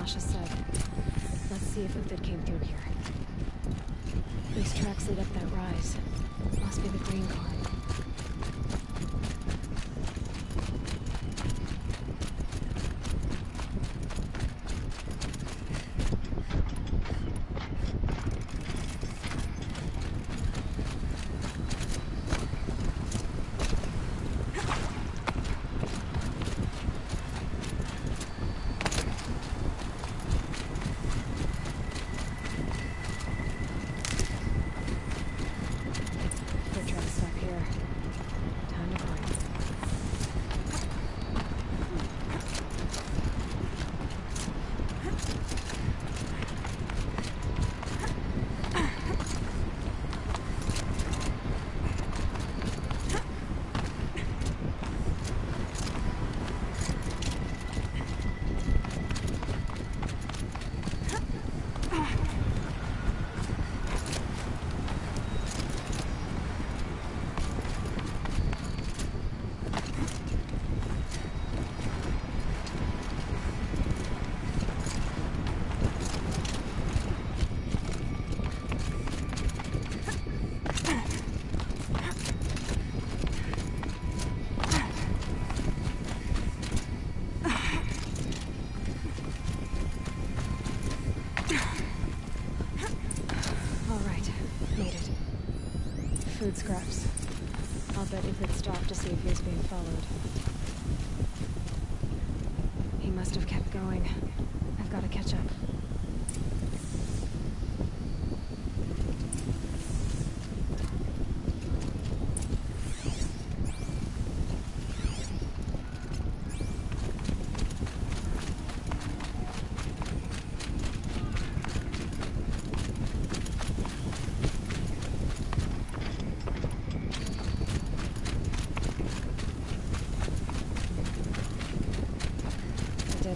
Sasha said. Let's see if Uthid came through here. These tracks lead up that rise. Must be the green car. Food scraps. I'll bet if it stopped to see if he was being followed. He must have kept going. I've got to catch up.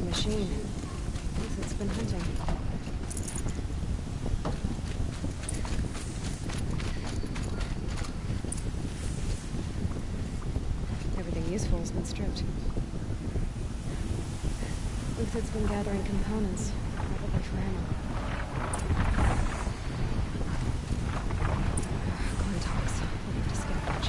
Machine. It's been hunting. Everything useful has been stripped. It's been gathering components, probably for ammo. Coin talks. We'll have to scavenge.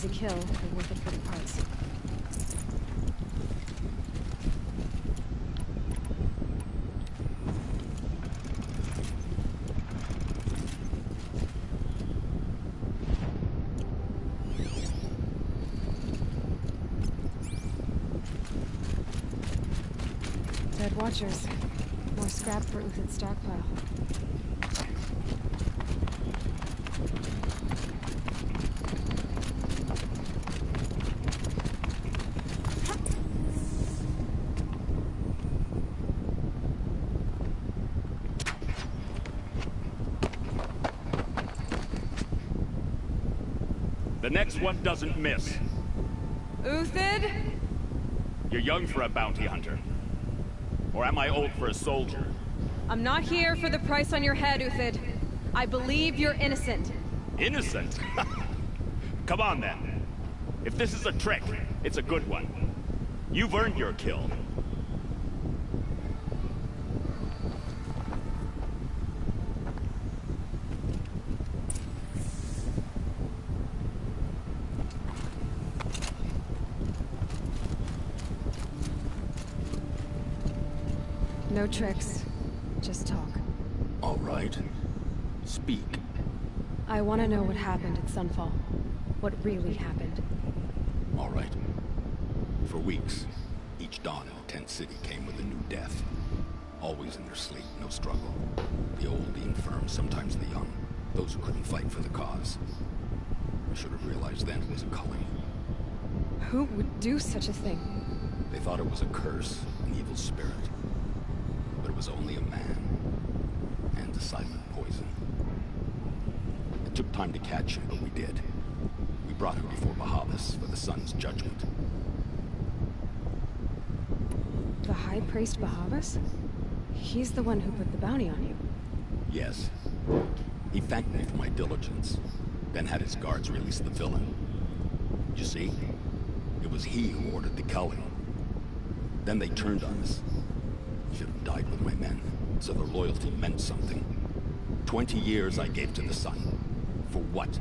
easy kill, but worth it for the price. Dead watchers. More scrap for Uthid's stockpile. The next one doesn't miss. Uthid? You're young for a bounty hunter. Or am I old for a soldier? I'm not here for the price on your head, Uthid. I believe you're innocent. Innocent? Come on then. If this is a trick, it's a good one. You've earned your kill. No tricks. Just talk. All right. Speak. I want to know what happened at Sunfall. What really happened. All right. For weeks, each dawn in the tent city came with a new death. Always in their sleep, no struggle. The old, the infirm, sometimes the young. Those who couldn't fight for the cause. I should have realized then it was a culling. Who would do such a thing? They thought it was a curse, an evil spirit. But it was only a man. And a silent poison. It took time to catch him, but we did. We brought him before Bahavas for the sun's judgment. The High Priest Bahavas? He's the one who put the bounty on you. Yes. He thanked me for my diligence, then had his guards release the villain. You see? It was he who ordered the culling. Then they turned on us. Should have died with my men, so their loyalty meant something. 20 years I gave to the sun. For what?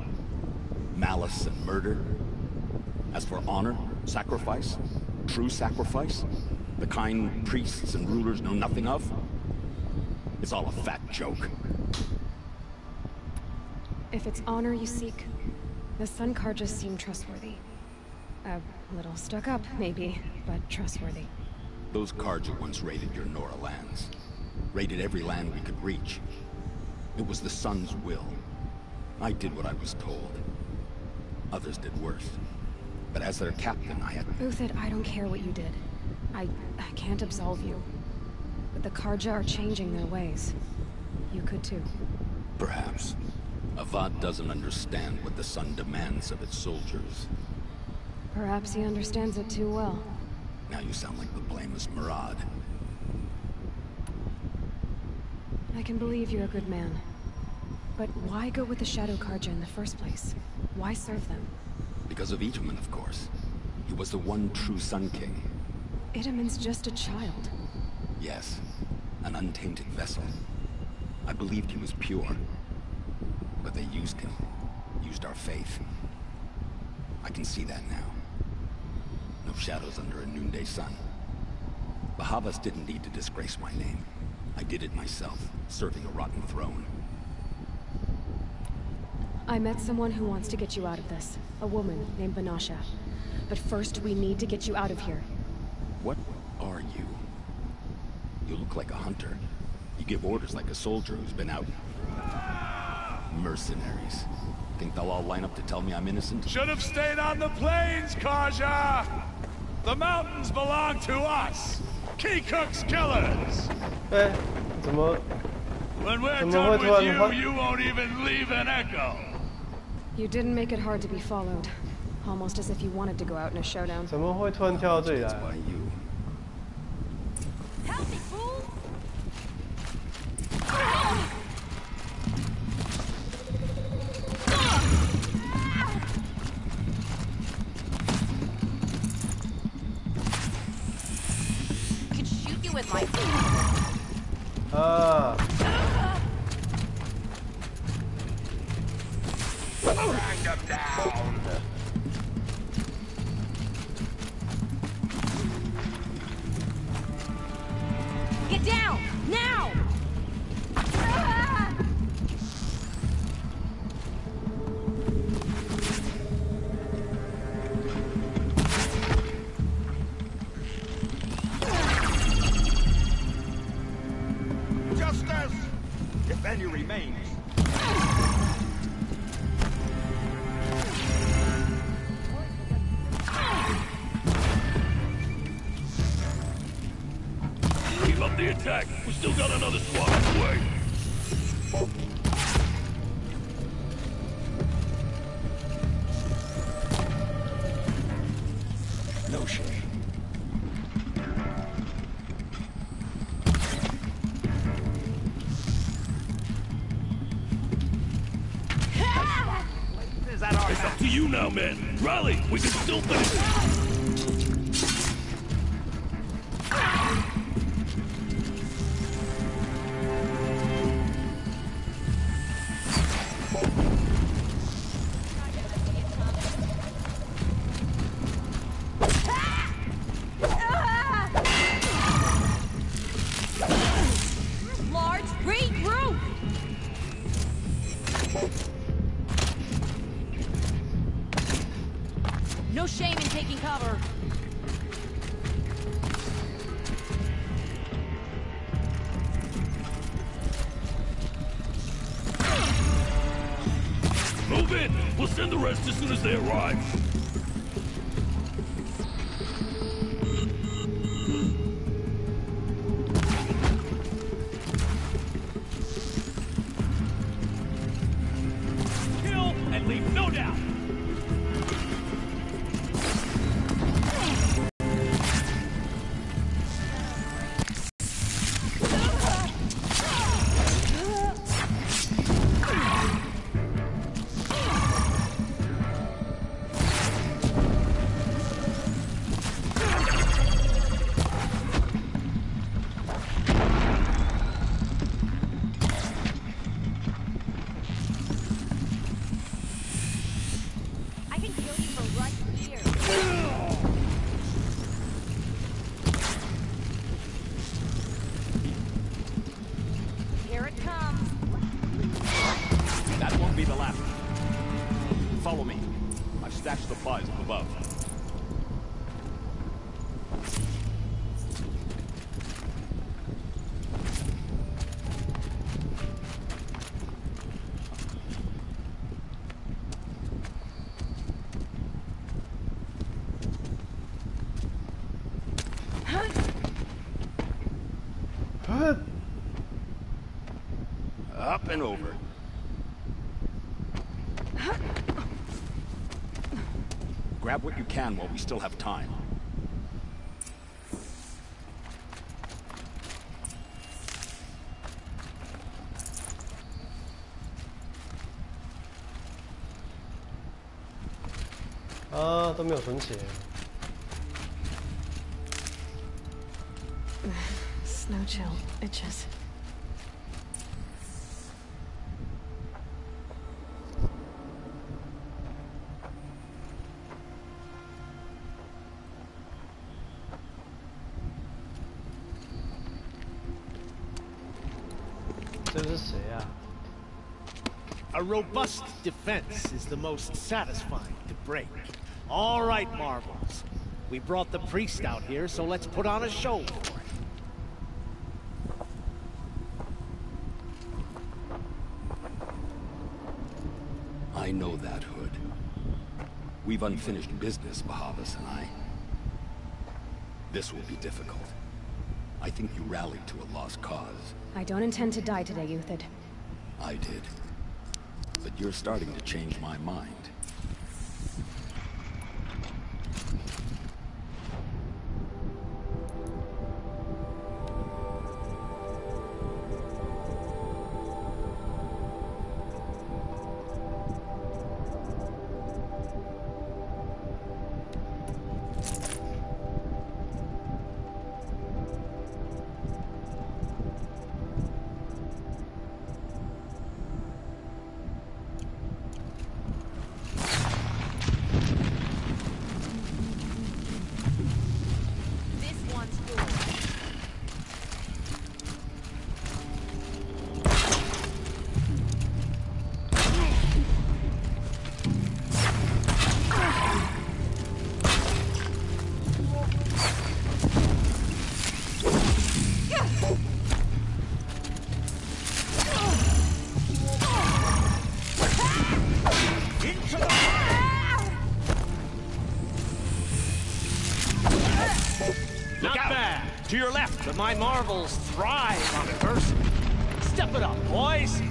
Malice and murder? As for honor, sacrifice, true sacrifice, the kind priests and rulers know nothing of, it's all a fat joke. If it's honor you seek, the Sun Karjas seem trustworthy. A little stuck up, maybe, but trustworthy. Those Karja once raided your Nora lands. Raided every land we could reach. It was the Sun's will. I did what I was told. Others did worse. But as their captain, I had... Uthid, I don't care what you did. I can't absolve you. But the Karja are changing their ways. You could too. Perhaps. Avad doesn't understand what the Sun demands of its soldiers. Perhaps he understands it too well. Now you sound like the blameless Murad. I can believe you're a good man. But why go with the Shadow Karja in the first place? Why serve them? Because of Itaman, of course. He was the one true Sun King. Itaman's just a child. Yes, an untainted vessel. I believed he was pure. But they used him. Used our faith. I can see that now. No shadows under a noonday sun. Bahavas didn't need to disgrace my name. I did it myself, serving a rotten throne. I met someone who wants to get you out of this. A woman named Banasha. But first, we need to get you out of here. What are you? You look like a hunter. You give orders like a soldier who's been out. Mercenaries. Think they'll all line up to tell me I'm innocent? Should have stayed on the plains, Karja! The mountains belong to us! Keycook's killers! 哎，怎么 When we're 怎么 done 会突然 with 换 you, you won't even leave an echo! You didn't make it hard to be followed. Almost as if you wanted to go out in a showdown. 怎么会突然跳到这里 That's 来？ why you... Help me, fool! Could shoot you with my... 啊， Drag them down! Get down! Now! Ah! Justice! If any remains. Keep up the attack. We still got another squad on the way. No shame. Is that our It's up to you now, men. Rally. We can still finish. Large, regroup! No shame in taking cover. Move in. We'll send the rest as soon as they arrive. kill and leave no doubt. I can kill you for right here. Here it comes. That won't be the last. Follow me. I've stashed supplies up above. Up and over. Grab what you can while we still have time.啊，都没有存钱。 Snow chill. Itches. A robust defense is the most satisfying to break. All right, Marvels. We brought the priest out here, so let's put on a show for it. I know that, Hood. We've unfinished business, Bahavas and I. This will be difficult. I think you rallied to a lost cause. I don't intend to die today, Uthid. I did. But you're starting to change my mind. Not bad. To your left. But my marbles thrive on adversity. Step it up, boys.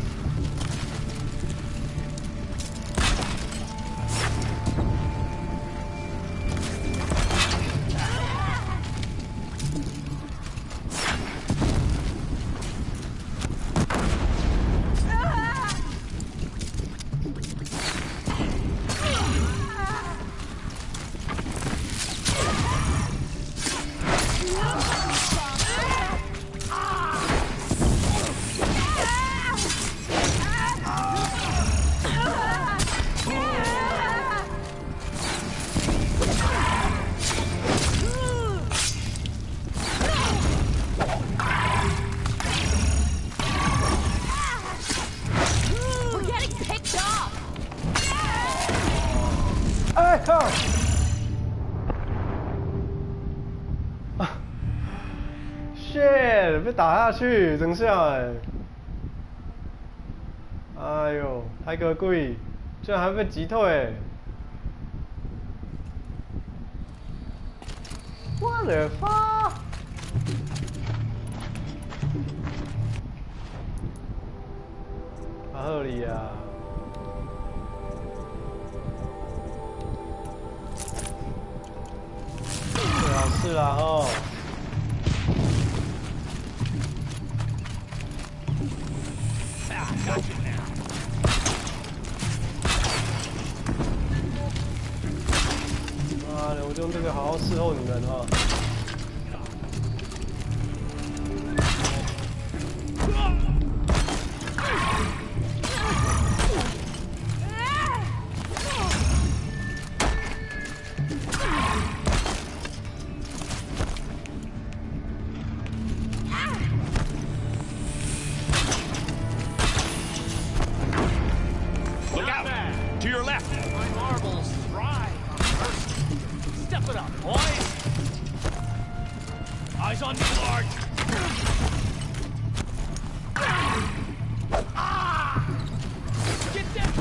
shit， 被打下去，等下哎呦，太可贵，居然还被击退！What the fuck？ 好合理啊！最好是啦吼。妈的，我就用这个好好伺候你们哈。To your left. My marbles thrive on adversity. Step it up, boys. Eyes on me, Large. Get down.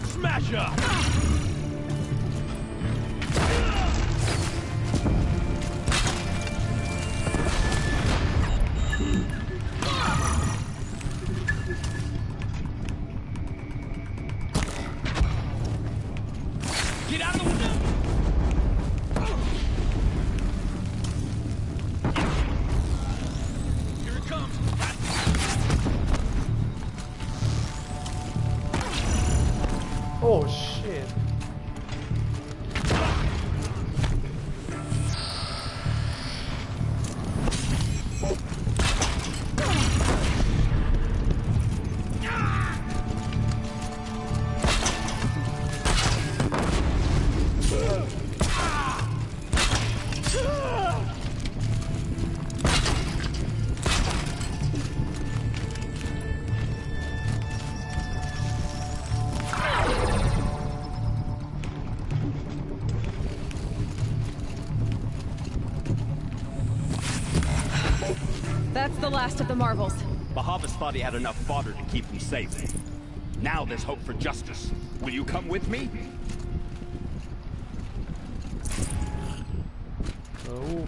Smash up. Get out of the window! Here it comes! Oh shit! That's the last of the marbles. Bahavas thought he had enough fodder to keep him safe. Now there's hope for justice. Will you come with me? Oh.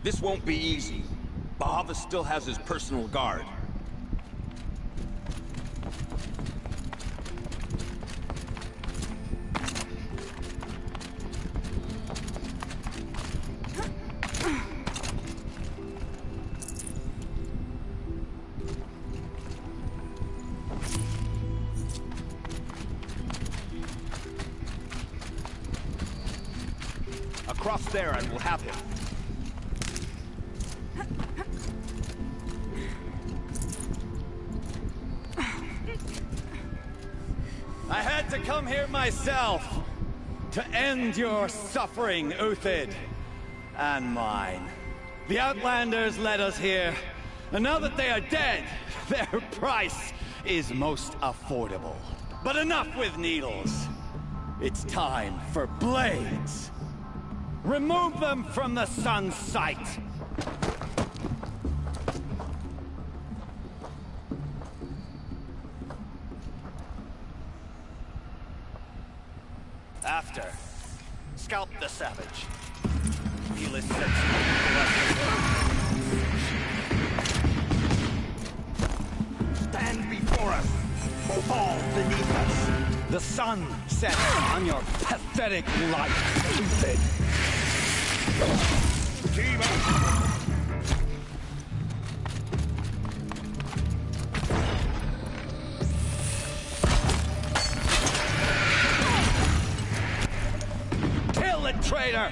This won't be easy. Bahavas still has his personal guard. cross there and we'll have him. I had to come here myself to end your suffering, Uthid, and mine. The Outlanders led us here, and now that they are dead, their price is most affordable. But enough with needles. It's time for blades. Remove them from the sun's sight. After, scalp the savage. Heal his Stand before us, or fall beneath us. The sun sets on your pathetic life, Uthid. Team up! Kill a traitor!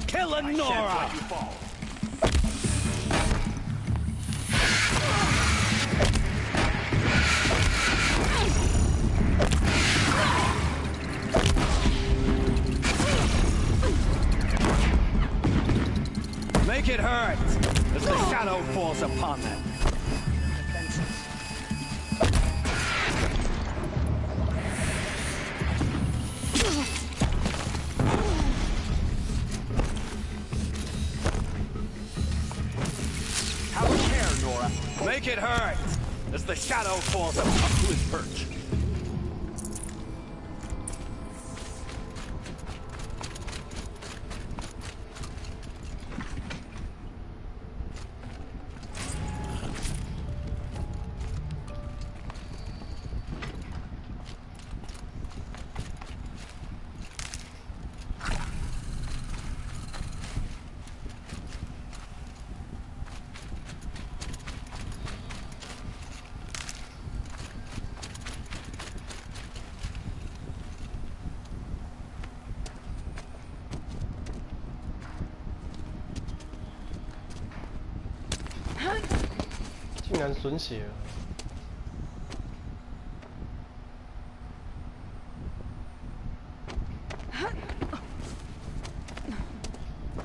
Kill a Nora! Make it hurt as the shadow falls upon them. Have a care, Nora. Make it hurt as the shadow falls up to his perch.竟然损血了。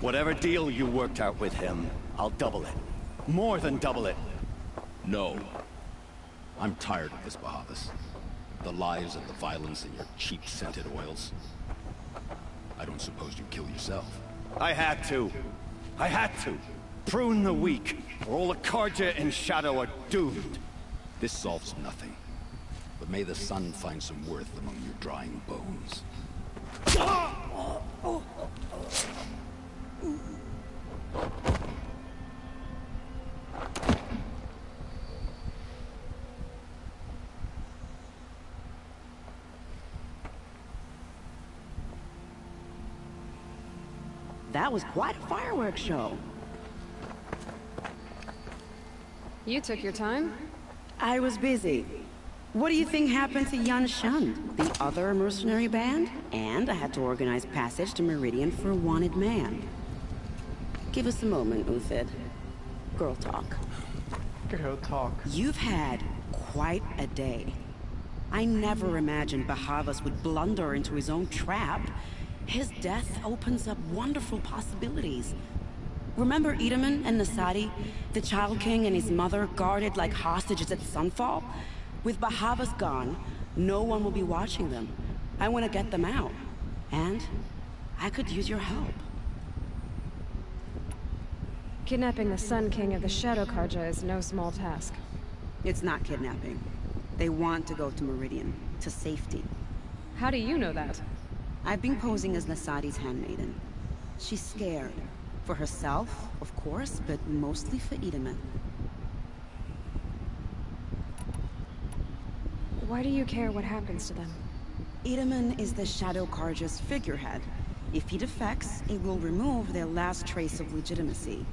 Whatever deal you worked out with him, I'll double it. More than double it. No. I'm tired of this, Bahavas. The lies and the violence and your cheap scented oils. I don't suppose you kill yourself. I had to. I had to. Prune the weak, or all the Karja and Shadow are doomed. This solves nothing. But may the sun find some worth among your drying bones. That was quite a fireworks show. You took your time? I was busy. What do you think happened to Yan Shan, the other mercenary band? And I had to organize passage to Meridian for a wanted man. Give us a moment, Uthid. Girl talk. Girl talk. You've had quite a day. I never imagined Bahavas would blunder into his own trap. His death opens up wonderful possibilities. Remember Edaman and Nasadi? The Child King and his mother guarded like hostages at sunfall? With Bahavas gone, no one will be watching them. I want to get them out. And I could use your help. Kidnapping the Sun King of the Shadow Karja is no small task. It's not kidnapping. They want to go to Meridian, to safety. How do you know that? I've been posing as Nasadi's handmaiden. She's scared. For herself, of course, but mostly for Edaman. Why do you care what happens to them? Edaman is the Shadow Karja's figurehead. If he defects, it will remove their last trace of legitimacy.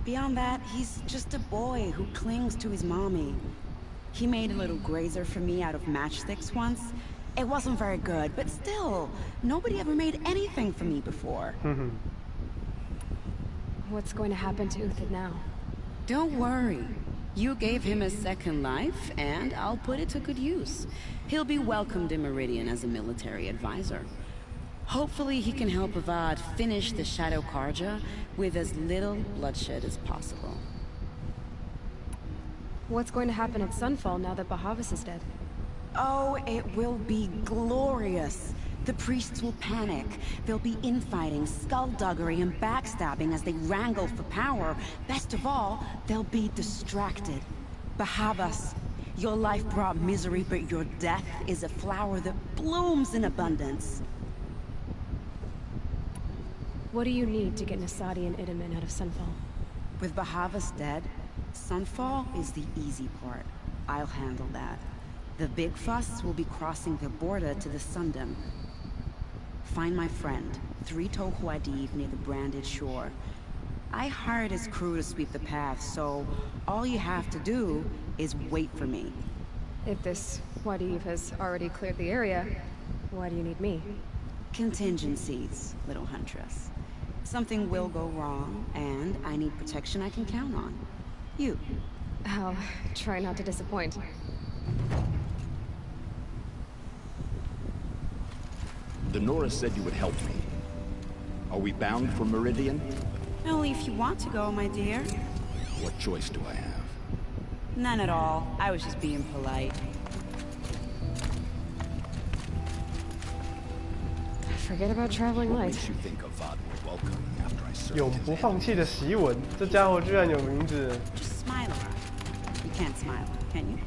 Beyond that, he's just a boy who clings to his mommy. He made a little grazer for me out of matchsticks once, It wasn't very good, but still, nobody ever made anything for me before. What's going to happen to Uthid now? Don't worry. You gave him a second life, and I'll put it to good use. He'll be welcomed in Meridian as a military advisor. Hopefully he can help Avad finish the Shadow Karja with as little bloodshed as possible. What's going to happen at Sunfall now that Bahavas is dead? Oh, it will be glorious. The priests will panic. There'll be infighting, skullduggery, and backstabbing as they wrangle for power. Best of all, they'll be distracted. Bahavas, your life brought misery, but your death is a flower that blooms in abundance. What do you need to get Nasadi and Idaman out of Sunfall? With Bahavas dead, Sunfall is the easy part. I'll handle that. The big fuss will be crossing the border to the Sundom. Find my friend, 3 Tohuadiv near the branded shore. I hired his crew to sweep the path, so all you have to do is wait for me. If this Wadiv has already cleared the area, why do you need me? Contingencies, little huntress. Something will go wrong, and I need protection I can count on. You. I'll try not to disappoint. The Nora said you would help me. Are we bound for Meridian? Only if you want to go, my dear. What choice do I have? None at all. I was just being polite. Forget about traveling What light. makes you think Avad will welcome me after I served 永 his 不放弃 enemies? 的习文，这家伙居然有名字。 Just smile around. You can't smile, can you?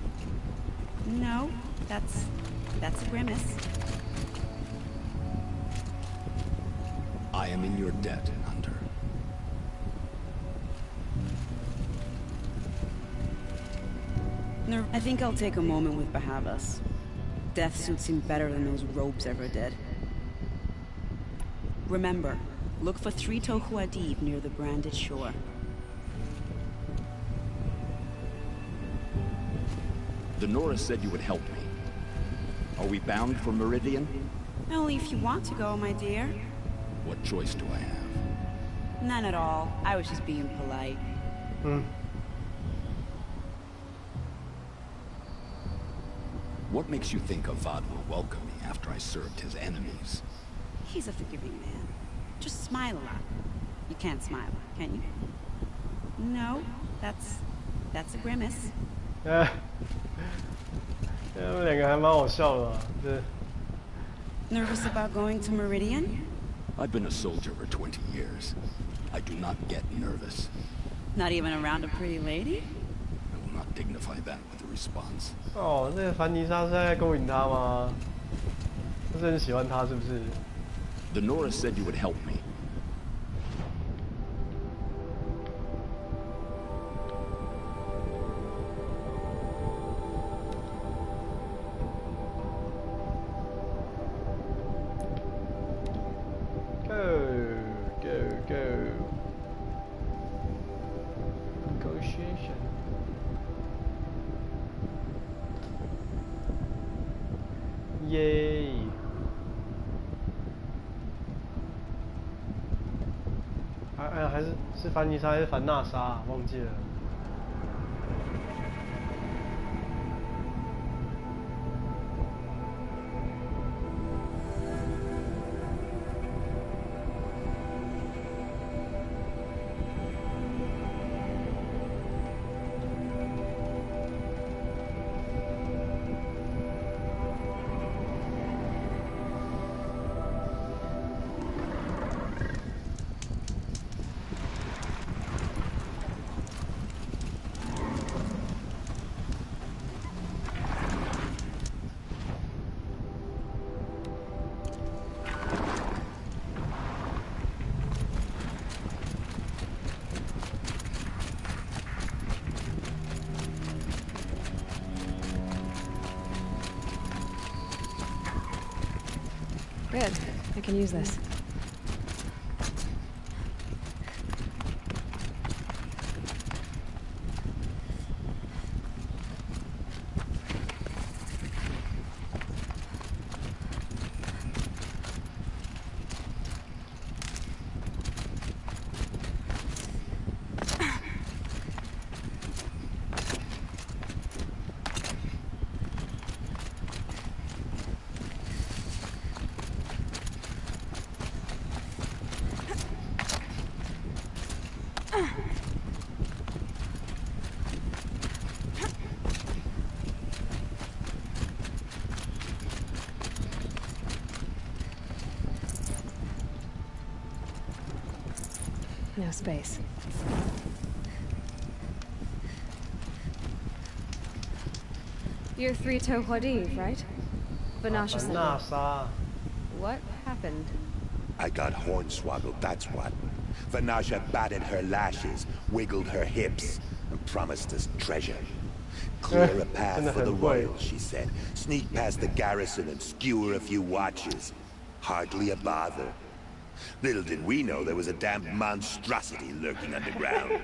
No, that's a grimace. I am in your debt, Hunter. I think I'll take a moment with Bahavas. Death suits him better than those robes ever did. Remember, look for 3 Tohuadiv near the branded shore. The Nora said you would help me. Are we bound for Meridian? Only if you want to go, my dear. What choice do I have? None at all. I was just being polite. What makes you think Avad will welcome me after I served his enemies? He's a forgiving man. Just smile a lot. You can't smile, can you? No, that's a grimace. 他们两个还蛮好笑的、啊，对。 Nervous about going to Meridian? I've been a soldier for 20 years. I do not get nervous. Not even around a pretty lady? I will not dignify that with a response. 哦，这个凡妮莎是在勾引他吗？不是很喜欢他是不是？ The Nora said you would help me. Go. Negotiation. Yay. 还是凡妮莎还是凡娜莎、忘记了。Good. I can use this. No space. You're Three-Toe Huadiv, right? Vanasha sent you. NASA. What happened? I got hornswoggled, that's what. Vanasha batted her lashes, wiggled her hips, and promised us treasure. Clear a path for the royals, she said. Sneak past the garrison and skewer a few watches. Hardly a bother. Little did we know there was a damn monstrosity lurking underground.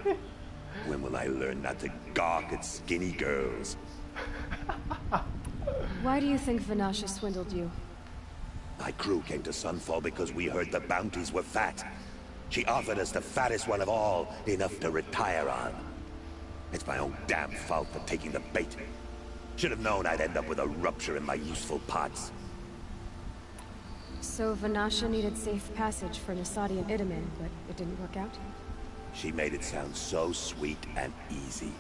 When will I learn not to gawk at skinny girls? Why do you think Vanasha swindled you? My crew came to Sunfall because we heard the bounties were fat. She offered us the fattest one of all, enough to retire on. It's my own damn fault for taking the bait. Should have known I'd end up with a rupture in my useful parts. So Vanasha needed safe passage for Nasadi and Itamin, but it didn't work out? She made it sound so sweet and easy.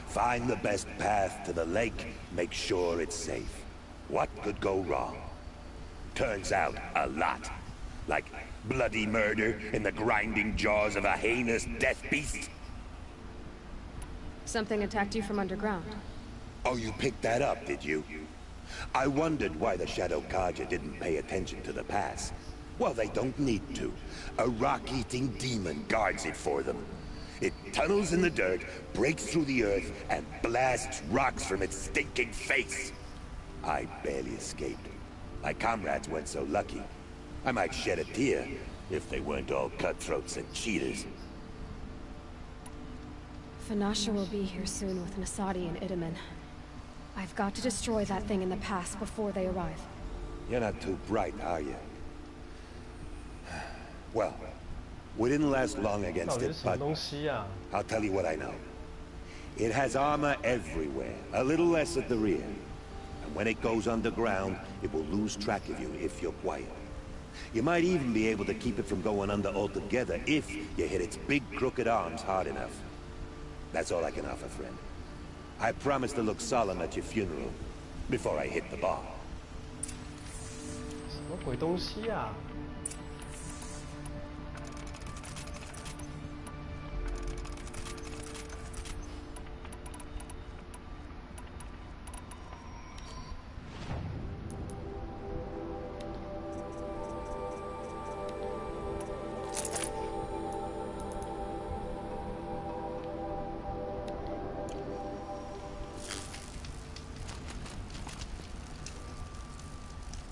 Find the best path to the lake, make sure it's safe. What could go wrong? Turns out, a lot. Like bloody murder in the grinding jaws of a heinous death beast. Something attacked you from underground. Oh, you picked that up, did you? I wondered why the Shadow Kaja didn't pay attention to the pass. Well, they don't need to. A rock-eating demon guards it for them. It tunnels in the dirt, breaks through the earth, and blasts rocks from its stinking face. I barely escaped. My comrades weren't so lucky. I might shed a tear if they weren't all cutthroats and cheaters. Vanasha will be here soon with Nasadi and Itamin. I've got to destroy that thing in the pass before they arrive. You're not too bright, are you? Well, we didn't last long against it, but I'll tell you what I know. It has armor everywhere, a little less at the rear. And when it goes underground, it will lose track of you if you're quiet. You might even be able to keep it from going under altogether if you hit its big crooked arms hard enough. That's all I can offer, friend. I promise to look solemn at your funeral before I hit the bar. 什么鬼东西啊？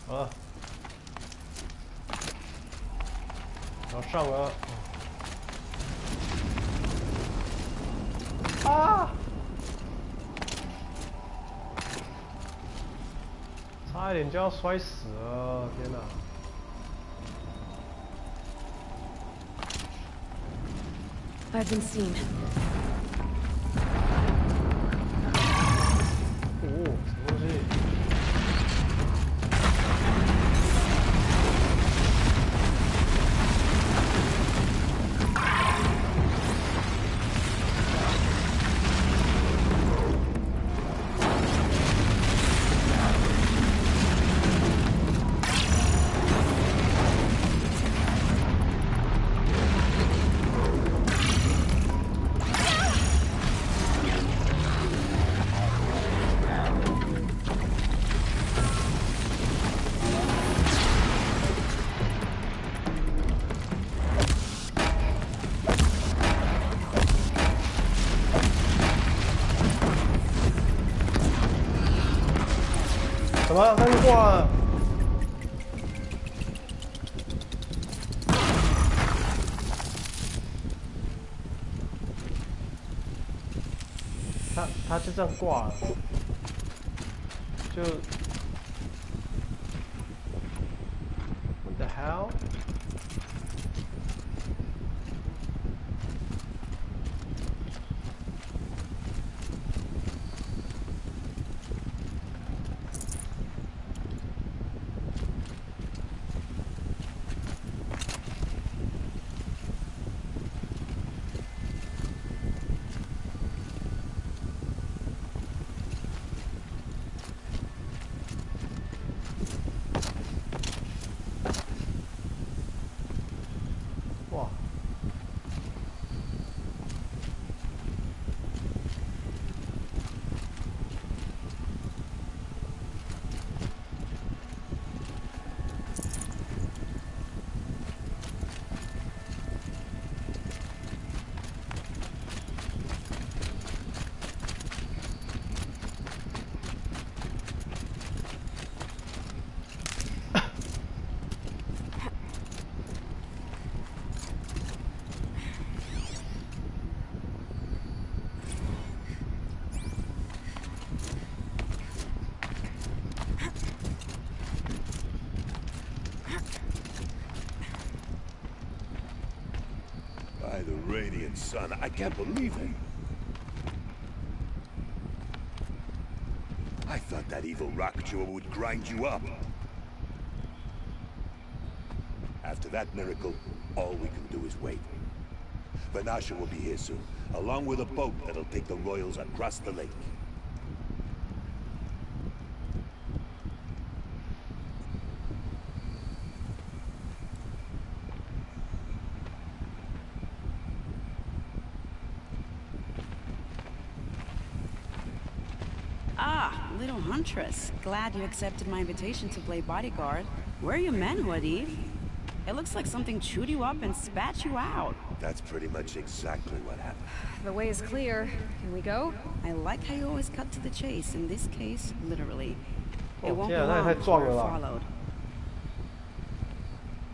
好了，要上了。啊！差一点就要摔死了，天哪！I've been seen. 哦，什么东西？ 怎么？他就挂了？他就这样挂了，就 What the hell？哇！By the radiant sun, I can't believe it. I thought that evil rock chewer would grind you up. After that miracle, all we can do is wait. Vanasha will be here soon, along with a boat that'll take the royals across the lake. Ah, little huntress. Glad you accepted my invitation to play bodyguard. Where are your men, Wadif? It looks like something chewed you up and spat you out. That's pretty much exactly what happened. The way is clear. Can we go? I like how you always cut to the chase. In this case, literally. It won't be 天啊，那也 long 太壮 before 了 we're 吧！ followed.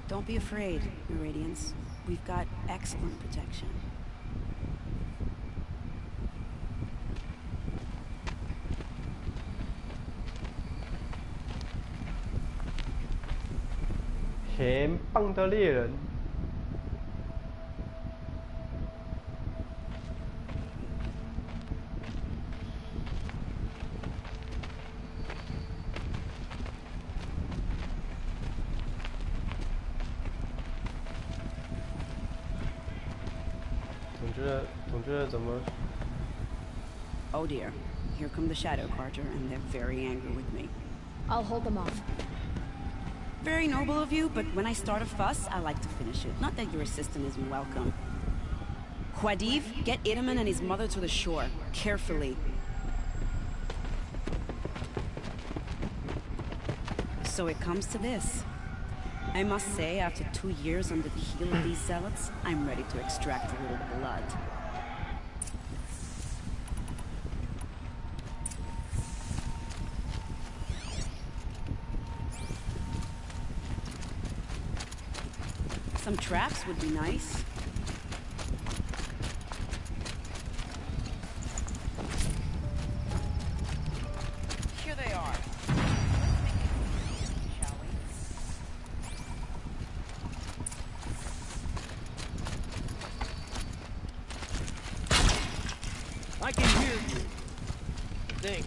Don't be afraid, Your Radiance. We've got excellent protection. "很棒的猎人。总觉得怎么？ Oh dear. Here come the Shadow Carter, and they're very angry with me. I'll hold them off. Very noble of you, but when I start a fuss, I like to finish it. Not that your assistant isn't welcome. Quadiv, get Idaman and his mother to the shore. Carefully. So it comes to this. I must say, after 2 years under the heel of these zealots, I'm ready to extract a little blood. Some traps would be nice. Here they are. Shall we? I can hear you. Think.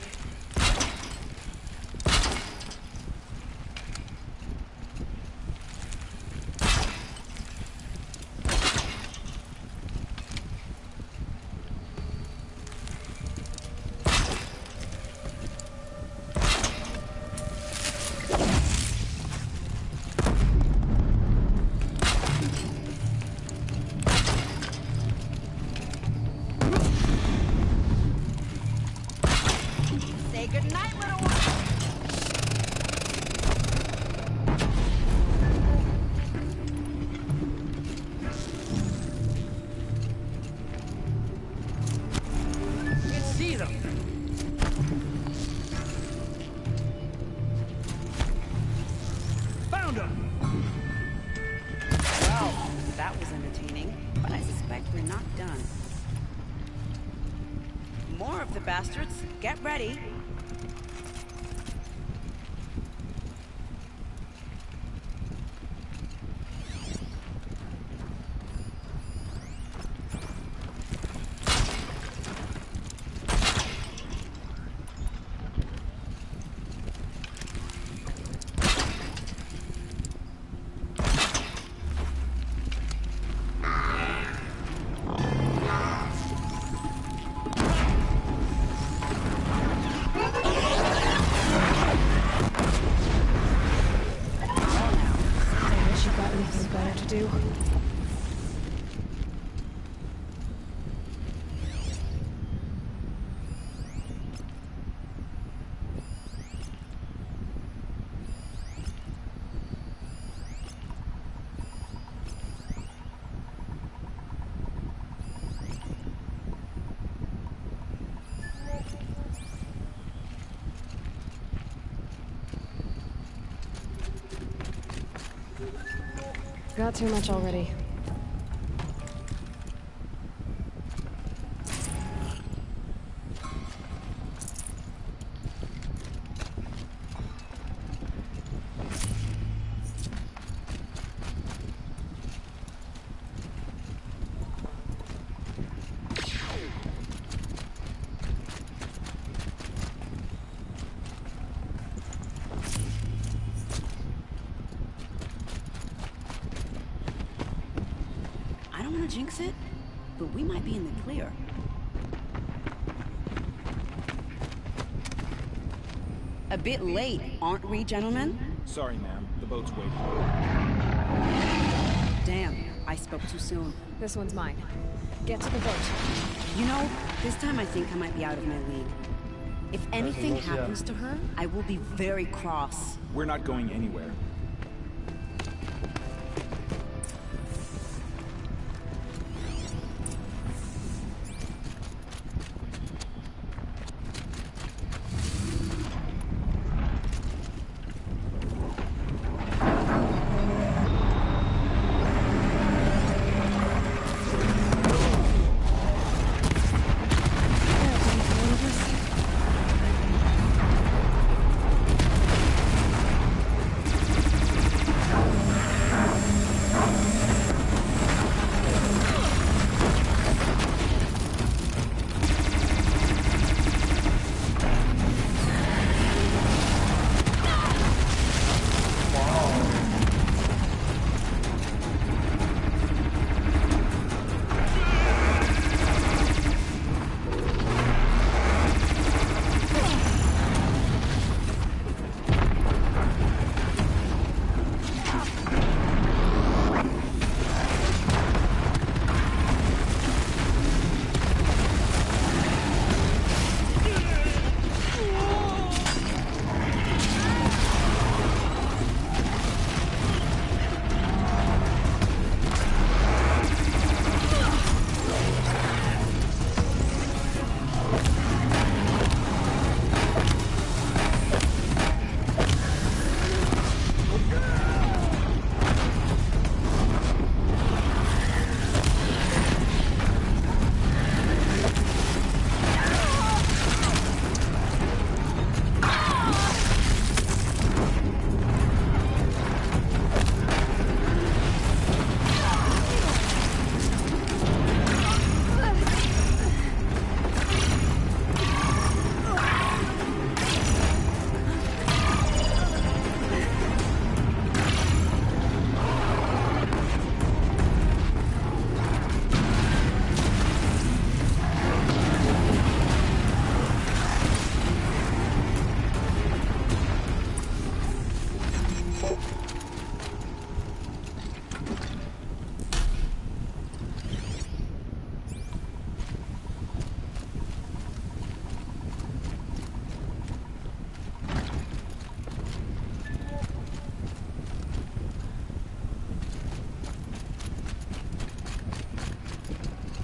Say goodnight, little one. You can see them. Found them. Well, that was entertaining, but I suspect we're not done. More of the bastards. Get ready. Got too much already. Jinx it, but we might be in the clear. A bit late, aren't we, gentlemen? Sorry, ma'am. The boat's waiting. Damn, I spoke too soon. This one's mine. Get to the boat. You know, this time I think I might be out of my league. If anything happens to her, I will be very cross. We're not going anywhere.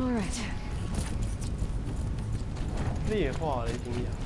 All right. 劣化雷霆牙。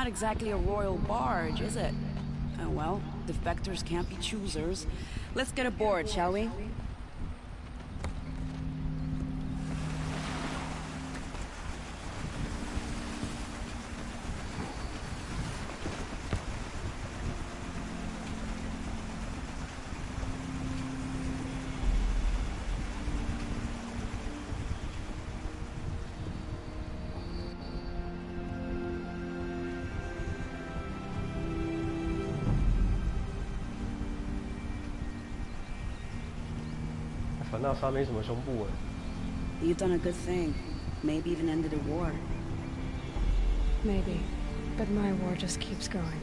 Not exactly a royal barge, is it? Oh well, defectors can't be choosers. Let's get aboard, shall we? You've done a good thing. Maybe even ended a war. Maybe. But my war just keeps going.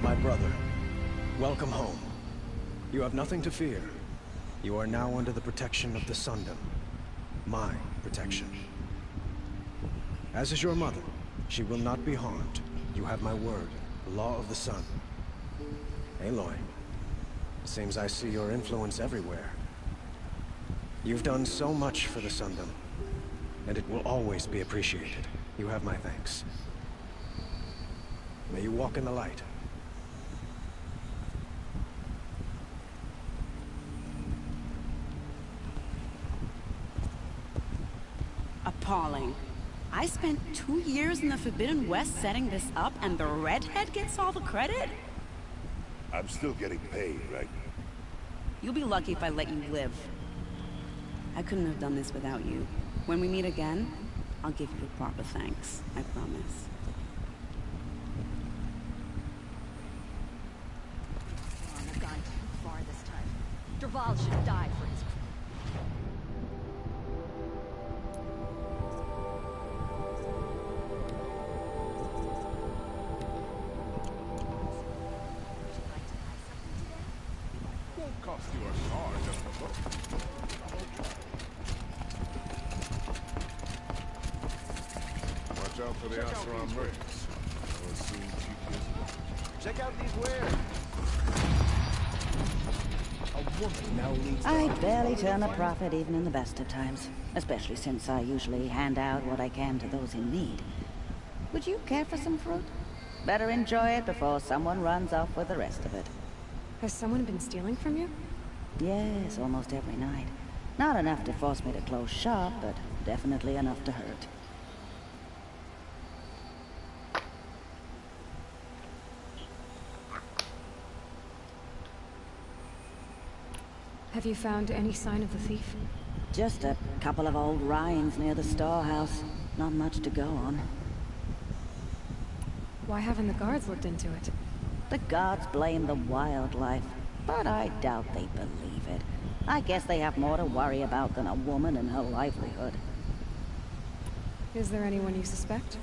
My brother, welcome home. You have nothing to fear. You are now under the protection of the Sundom. My protection. As is your mother, she will not be harmed. You have my word, the law of the sun. Aloy, it seems I see your influence everywhere. You've done so much for the Sundom, and it will always be appreciated. You have my thanks. May you walk in the light. Appalling. I spent 2 years in the Forbidden West setting this up, and the redhead gets all the credit? I'm still getting paid, right? You'll be lucky if I let you live. I couldn't have done this without you. When we meet again, I'll give you proper thanks. I promise. I've gone too far this time. Derval should die for his... Cost you a car just to look. Watch out for the Asheron merchants. I will soon keep his one. Check out these wares. A woman now leads. I barely turn a profit even in the best of times, especially since I usually hand out what I can to those in need. Would you care for some fruit? Better enjoy it before someone runs off with the rest of it. Has someone been stealing from you? Yes, almost every night. Not enough to force me to close shop, but definitely enough to hurt. Have you found any sign of the thief? Just a couple of old rinds near the storehouse. Not much to go on. Why haven't the guards looked into it? The gods blame the wildlife, but I doubt they believe it. I guess they have more to worry about than a woman and her livelihood. Is there anyone you suspect?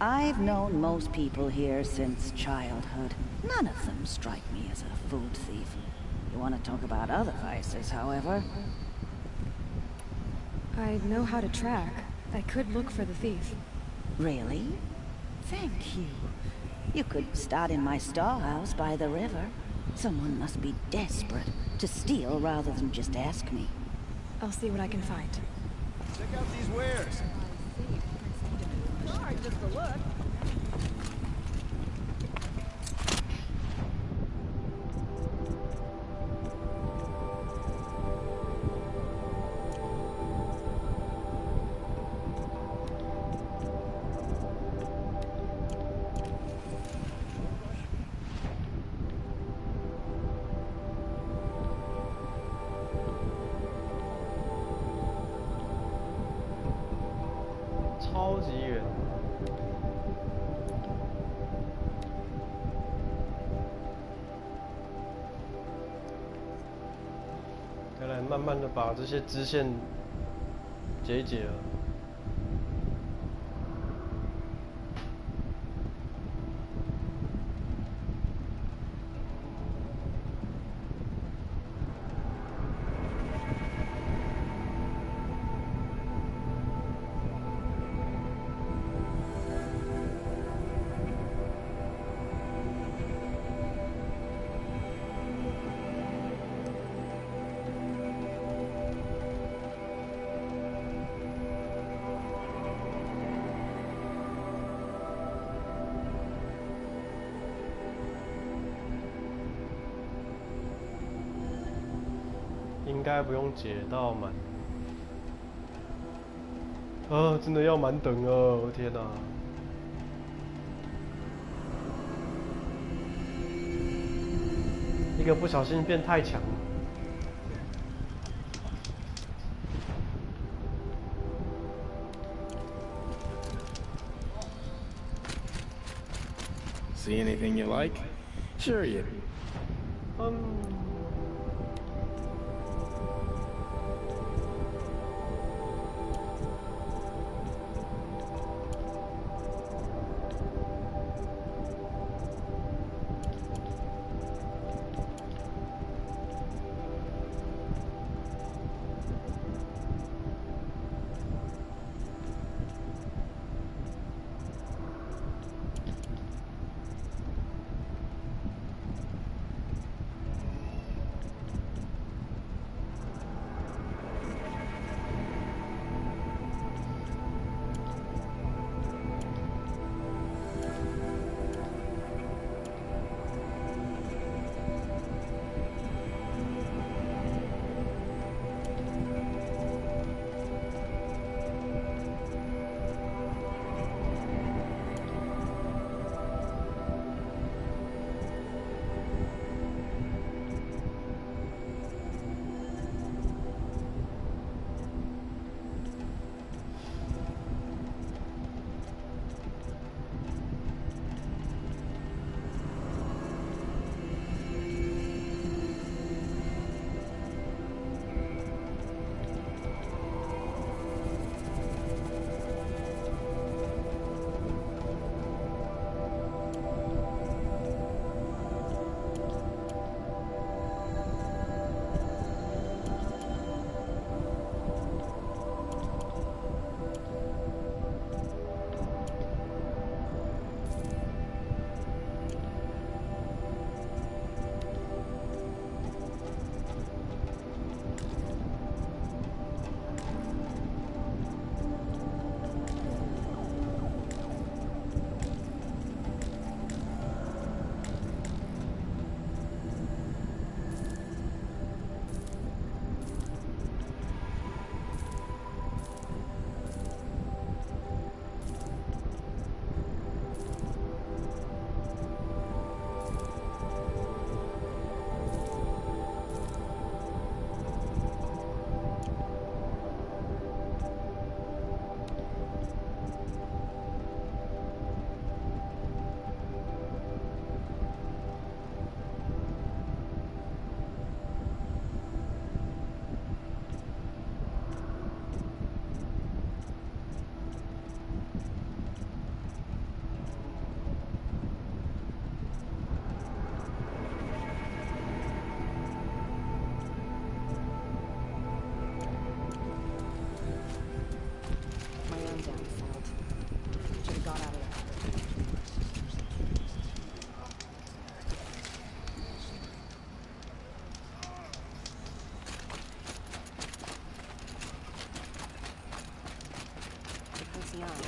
I've known most people here since childhood. None of them strike me as a food thief. You want to talk about other vices, however? I know how to track. I could look for the thief. Really? Thank you. You could start in my storehouse by the river. Someone must be desperate to steal rather than just ask me. I'll see what I can find. Check out these wares. Sorry, just a look. 超级远。再来慢慢的把这些支线解一解了。应该不用解到满。啊，真的要满等哦！我天哪！一个不小心变太强。See anything you like? Sure you.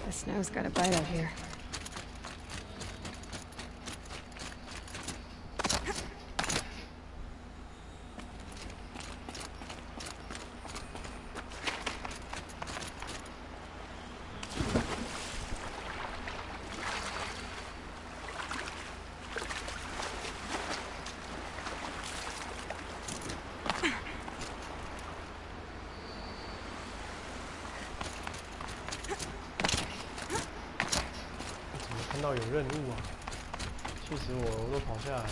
The snow's got a bite out here. 有任务啊！气死我，我都跑下来了。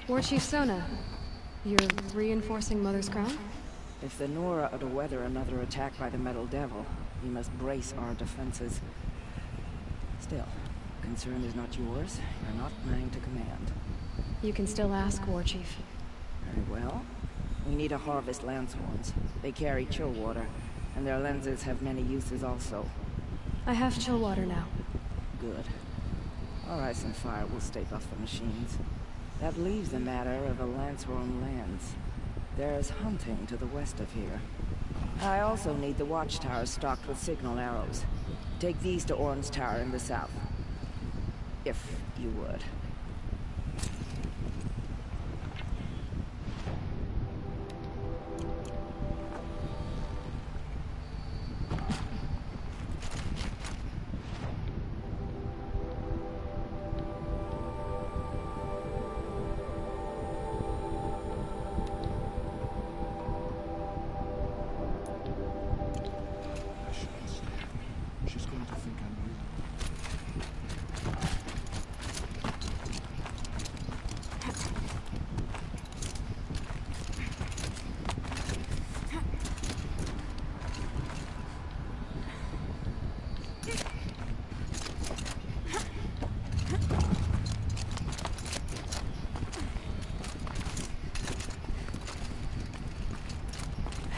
War Chief Sona, you're reinforcing Mother's Crown? If the Nora are to weather another attack by the Metal Devil, we must brace our defenses. Still, concern is not yours. You're not mine to command. You can still ask, War Chief. Very well. We need to harvest lance horns. They carry chill water, and their lenses have many uses also. I have chill water now. Good. Our ice and fire will stave off the machines. That leaves the matter of a Lancehorn lens. There's hunting to the west of here. I also need the watchtowers stocked with signal arrows. Take these to Orn's Tower in the south. If you would.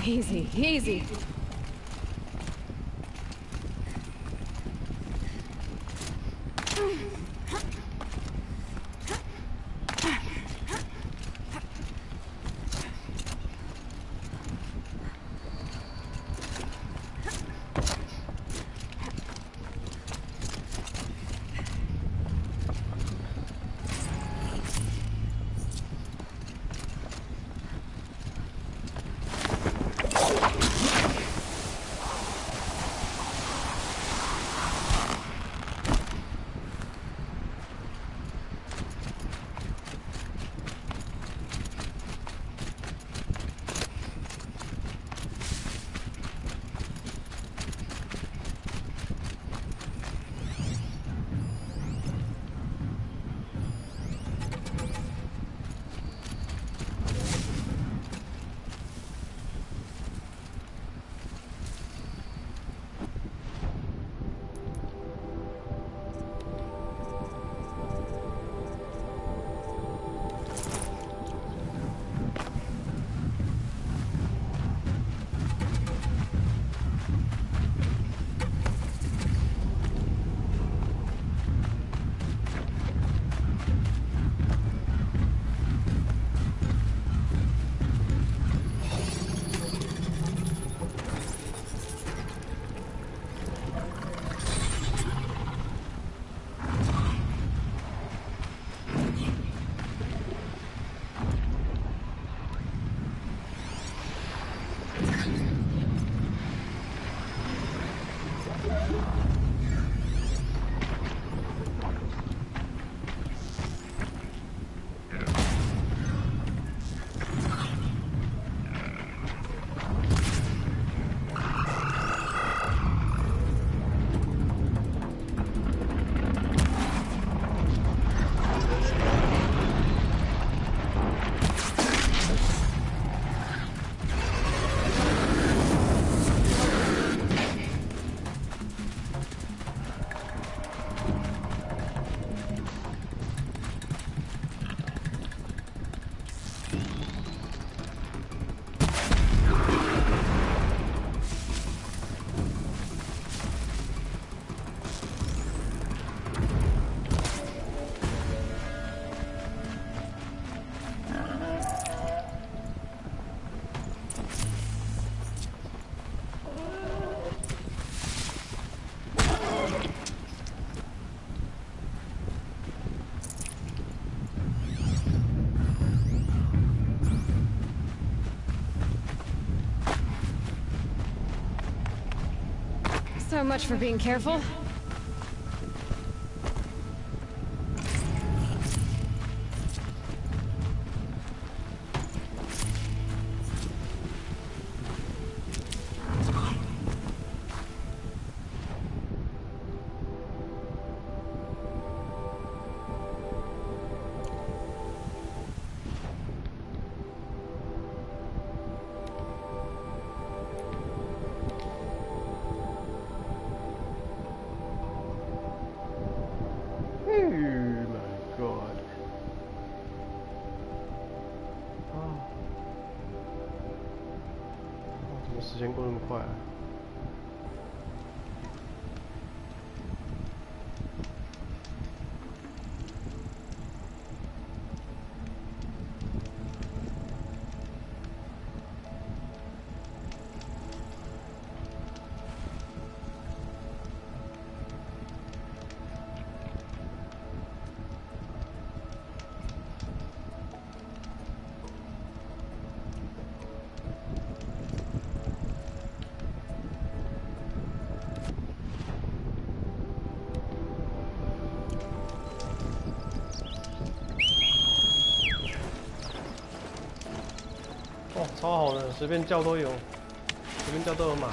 Easy, easy. So much for being careful. 时间过那么快啊？哦，超好的，随便叫都有，随便叫都有马。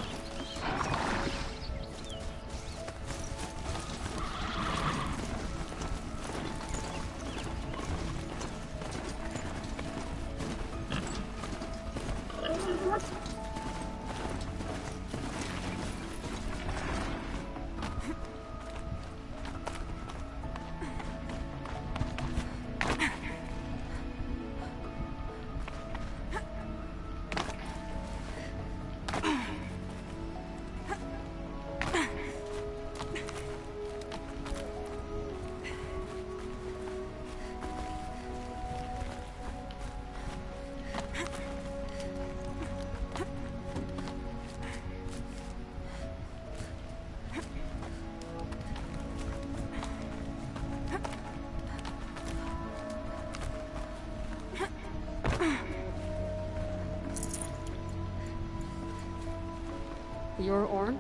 You're Orn?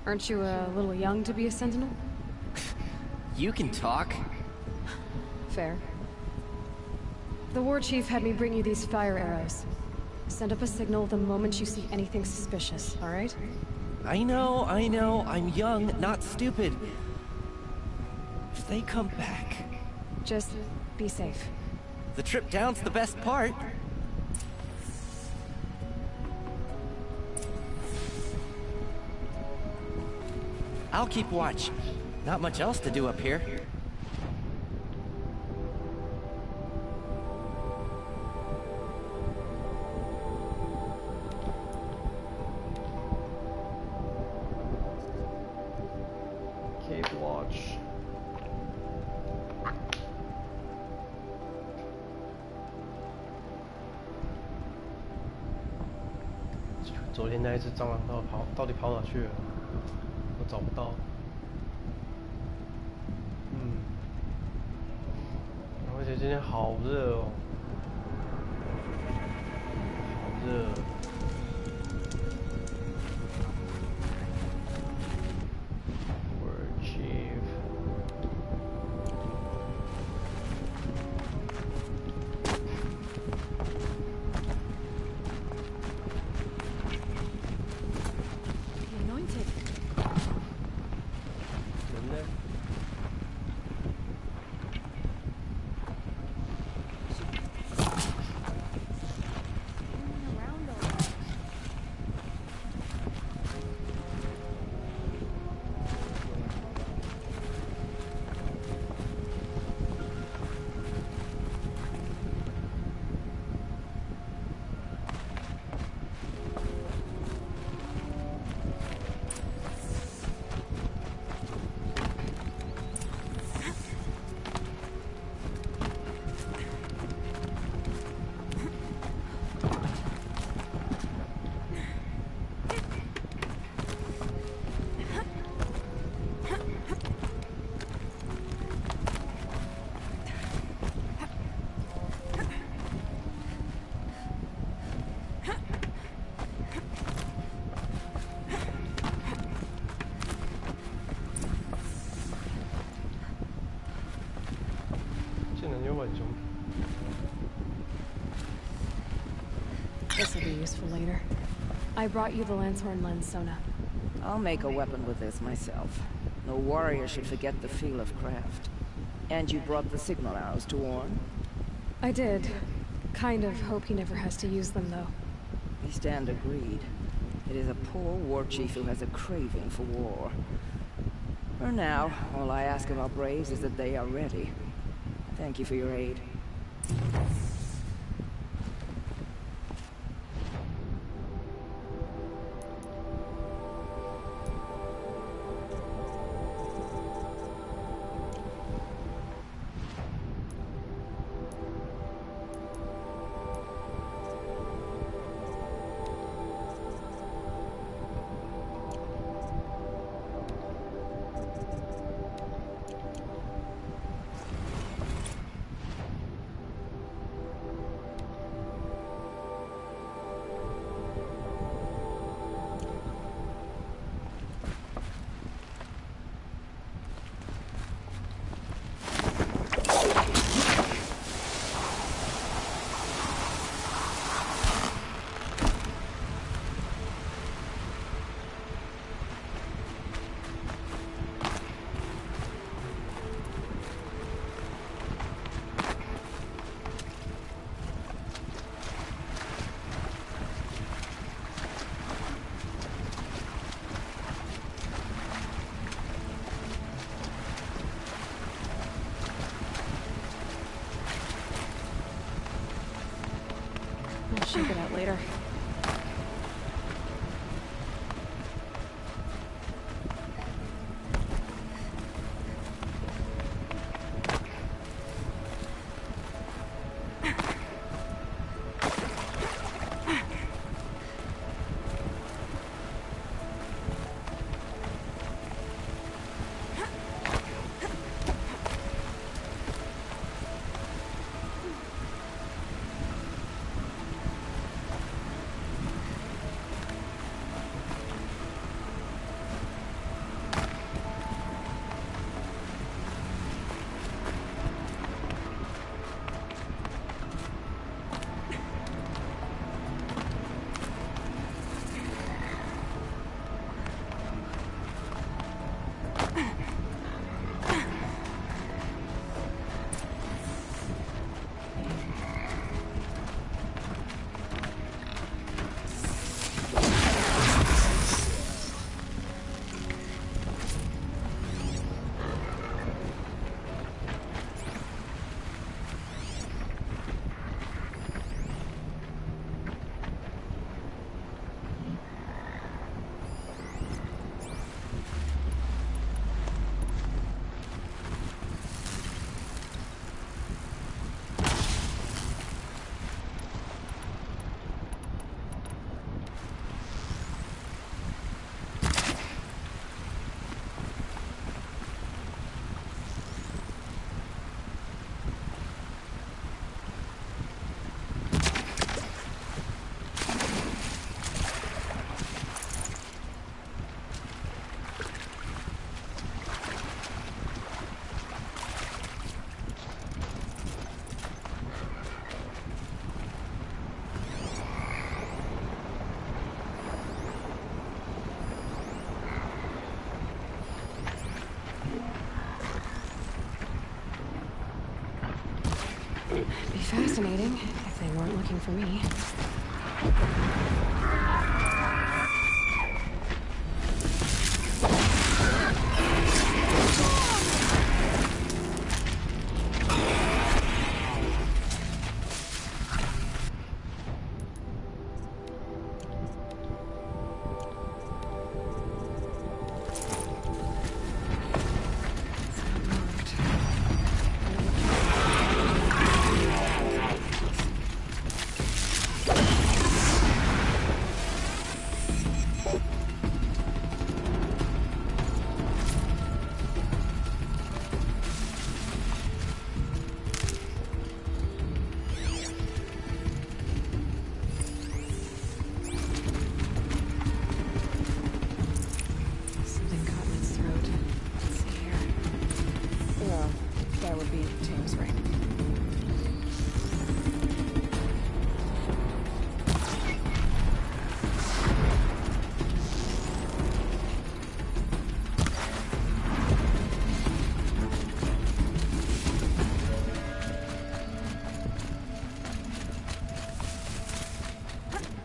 Aren't you a little young to be a sentinel? You can talk. Fair. The war chief had me bring you these fire arrows. Send up a signal the moment you see anything suspicious, all right? I know. I'm young, not stupid. If they come back... Just be safe. The trip down's the best part. I'll keep watch. Not much else to do up here. Keep watch. 昨天那一只蟑螂到底跑哪去了？我找不到。而且今天好热哦，好热。Word Chief。This'll be useful later. I brought you the Lancehorn lens, Sona. I'll make a weapon with this myself. No warrior should forget the feel of craft. And you brought the signal arrows to Orn? I did. Kind of hope he never has to use them, though. We stand agreed. It is a poor war chief who has a craving for war. For now, all I ask of our braves is that they are ready. Thank you for your aid. I'll shake it out later. It'd be fascinating if they weren't looking for me.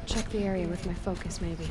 Check the area with my focus, maybe.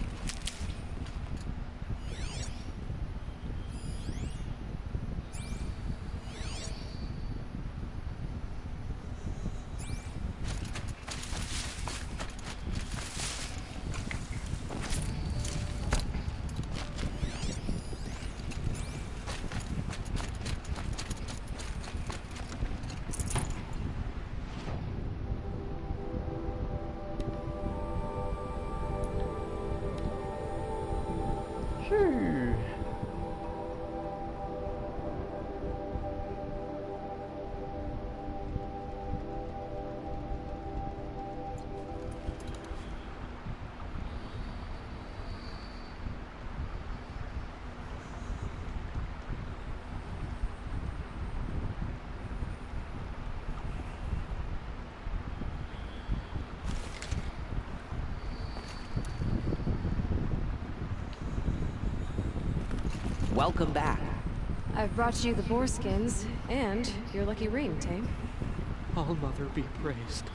Welcome back. I've brought you the boar skins and your lucky ring, Tame. All Mother be praised.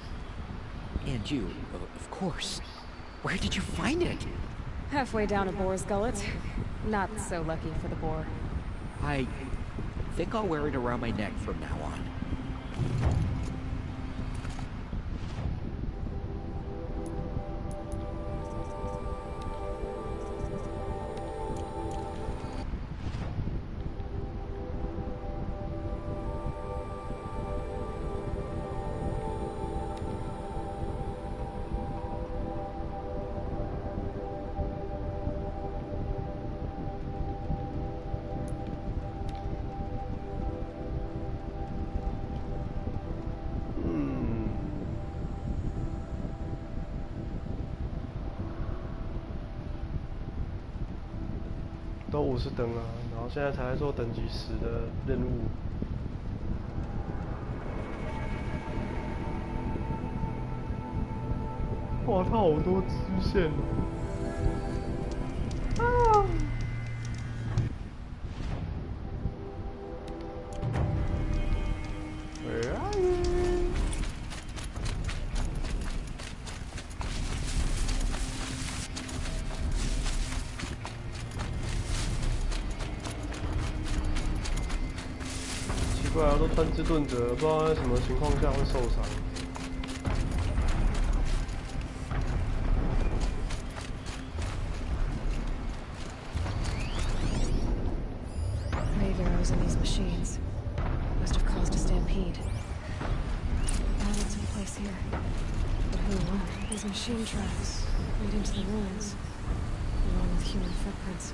And you, of course. Where did you find it? Halfway down a boar's gullet. Not so lucky for the boar. I think I'll wear it around my neck from now on. 都50等了，然后现在才在做等级10的任务。哇，它好多支线哦！啊！ Where are you? 奇怪啊，都专制盾者，不知道在什么情况下会受伤。 In these machines must have caused a stampede. Battle took place here. But who won? These machine tracks lead into the ruins, along with human footprints.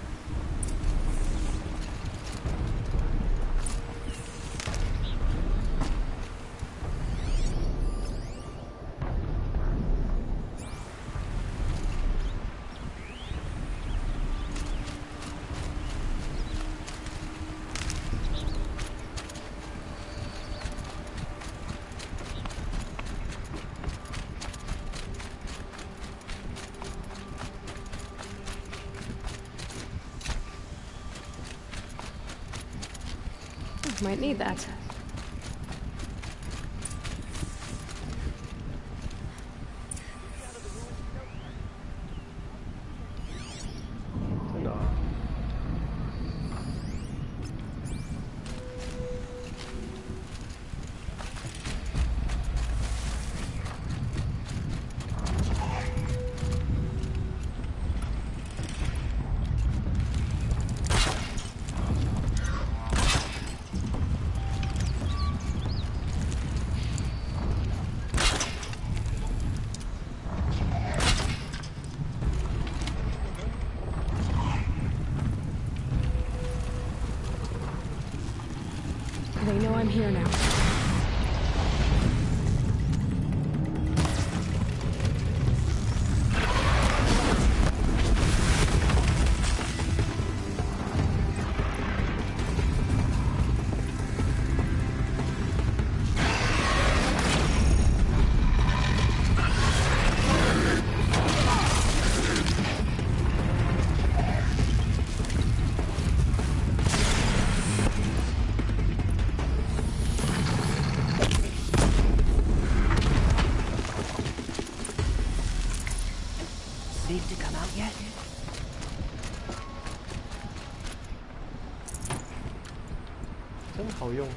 Might need that. 在哪？They know I'm here now. To come out yet? 真好用。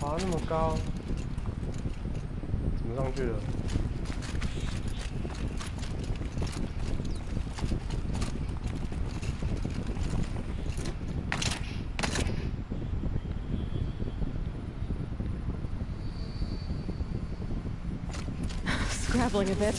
爬那么高，怎么上去了？Scrabbling a bit.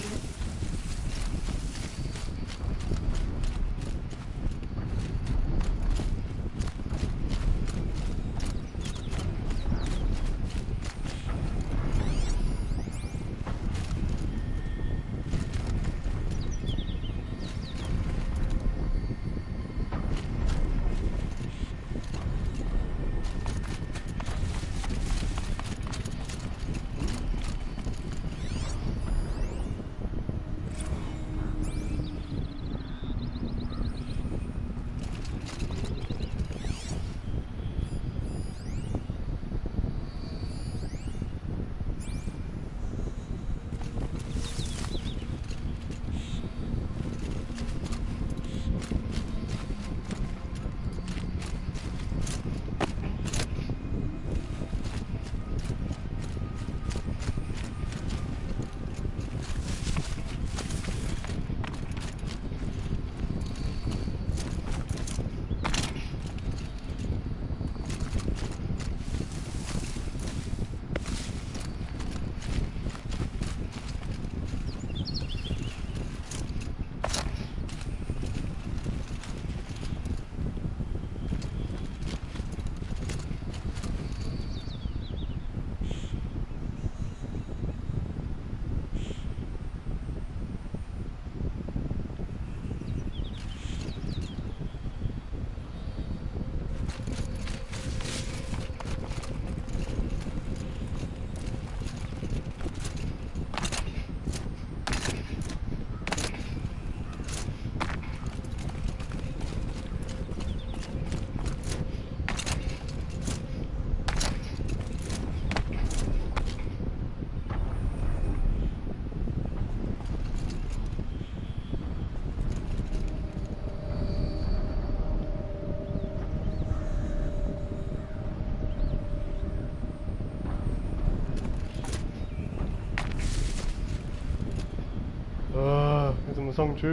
上去。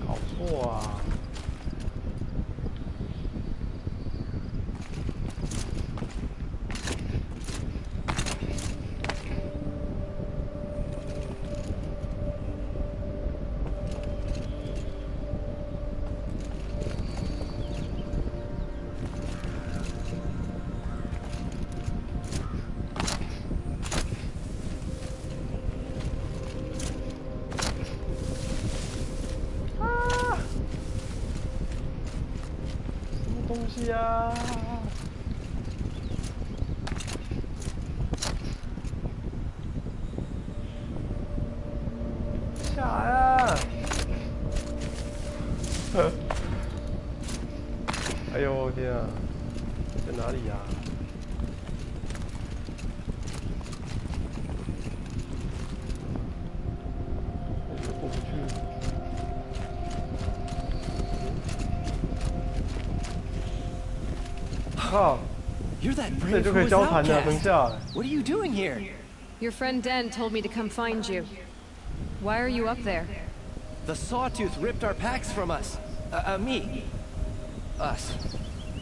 搞错啊！东西啊！下来啊！哎呦天啊，在哪里呀？过不去。 靠！ You're that 这里就可以交谈的，等一下。 What are you doing here? Your friend Den told me to come find you. Why are you up there? The Sawtooth ripped our packs from us. Me. Us.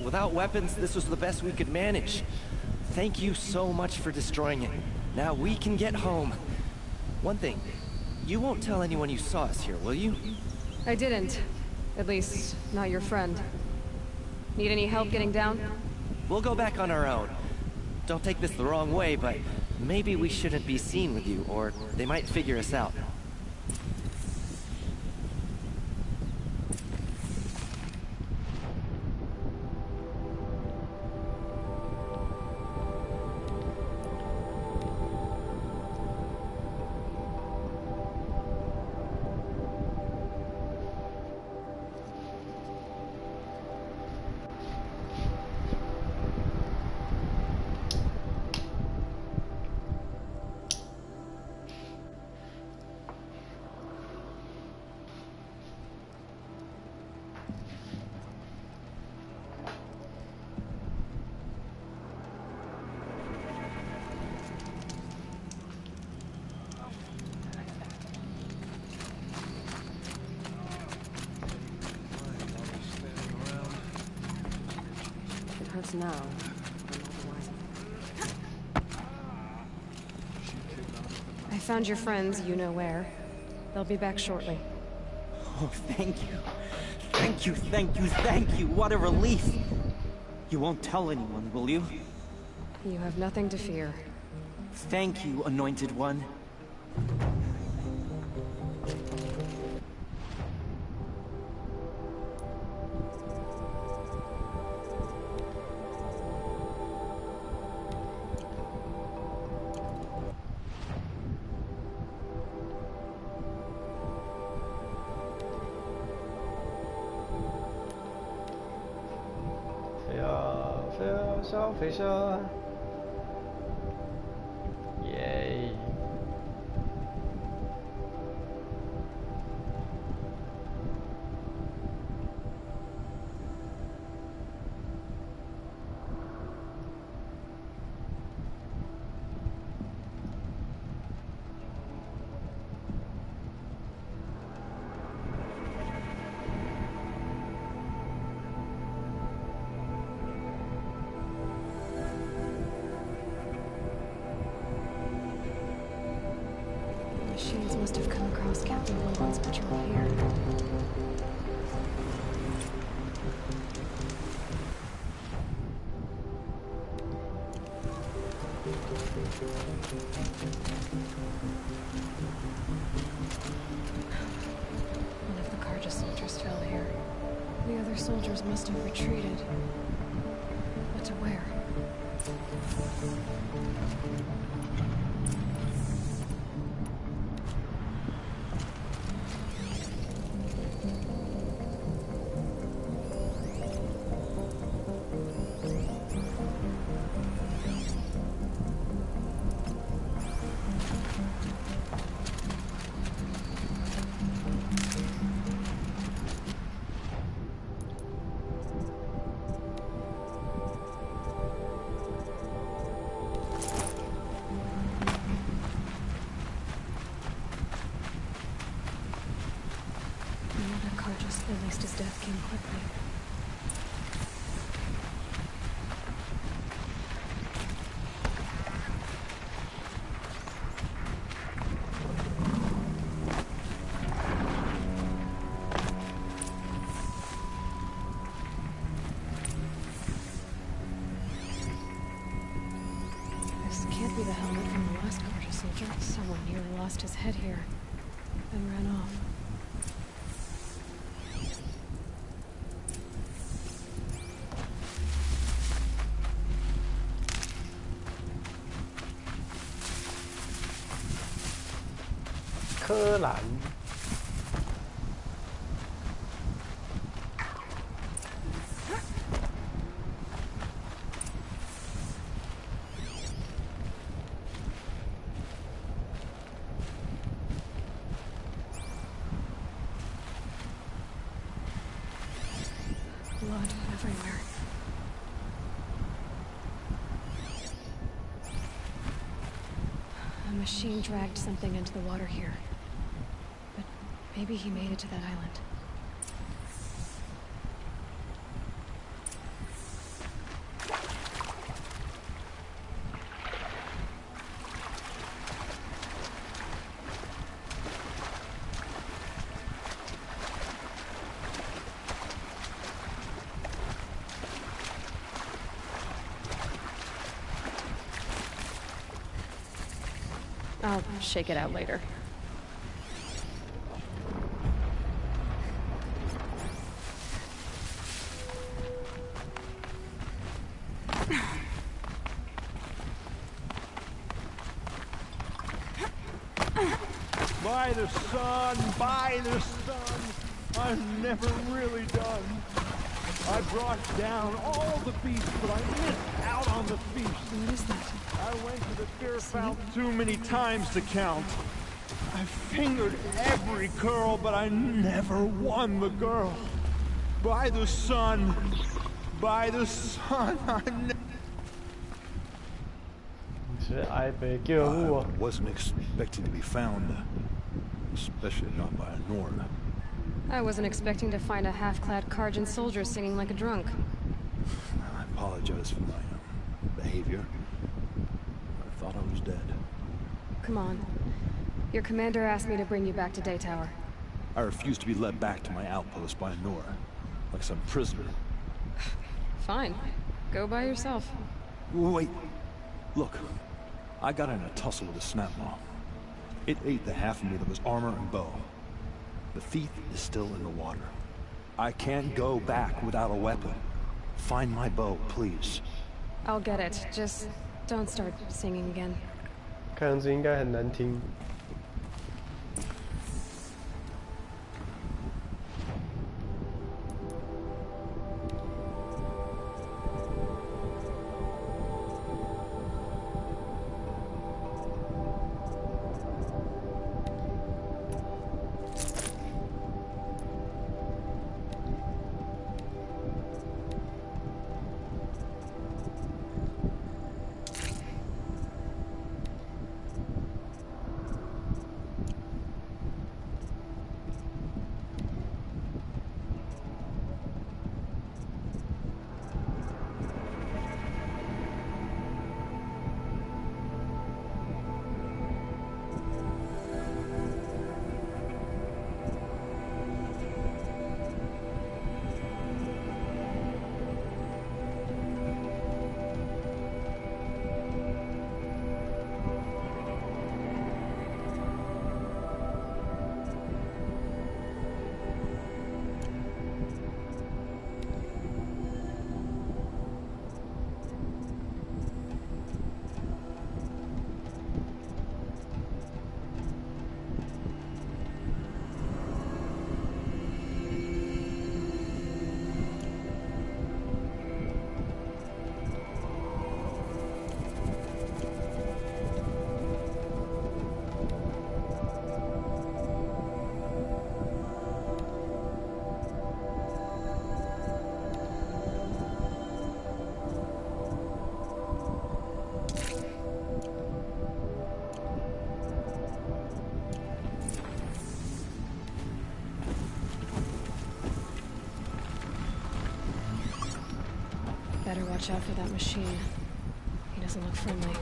Without weapons, this was the best we could manage. Thank you so much for destroying it. Now we can get home. One thing. You won't tell anyone you saw us here, will you? I didn't. At least, not your friend. Need any help getting down? We'll go back on our own. Don't take this the wrong way, but maybe we shouldn't be seen with you, or they might figure us out. Hurts now. I found your friends, you know where. They'll be back shortly. Oh, thank you. Thank you, thank you, thank you. What a relief. You won't tell anyone, will you? You have nothing to fear. Thank you, Anointed One.飞下，耶！Machines must have come across Captain Logan's patrol here. One of the Carja soldiers fell here. The other soldiers must have retreated. But to where? he lost his head here and ran off.柯南。Blood everywhere. A machine dragged something into the water here. But maybe he made it to that island. I'll shake it out later. By the sun, by the sun, I'm never really done. I brought down all the beasts, but I missed out on the feast. What is that? I went to the beer fountain too many times to count. I fingered every girl, but I never won the girl. By the sun, I wasn't expecting to be found, especially not by a Nora. I wasn't expecting to find a half-clad Karjan soldier singing like a drunk. I apologize for my behavior. I thought I was dead. Come on. Your commander asked me to bring you back to Daytower. I refused to be led back to my outpost by a Nora, like some prisoner. Fine. Go by yourself. Wait. Look. I got in a tussle with a snapmaw. It ate the half of me that was armor and bow. The thief is still in the water. I can't go back without a weapon. Find my bow, please. I'll get it. Just don't start singing again. 看样子应该很难听。Better watch out for that machine. He doesn't look friendly.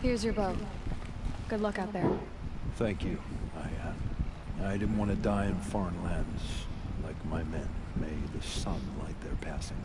Here's your bow. Good luck out there. Thank you. I didn't want to die in foreign lands like my men. May the sun light their passing.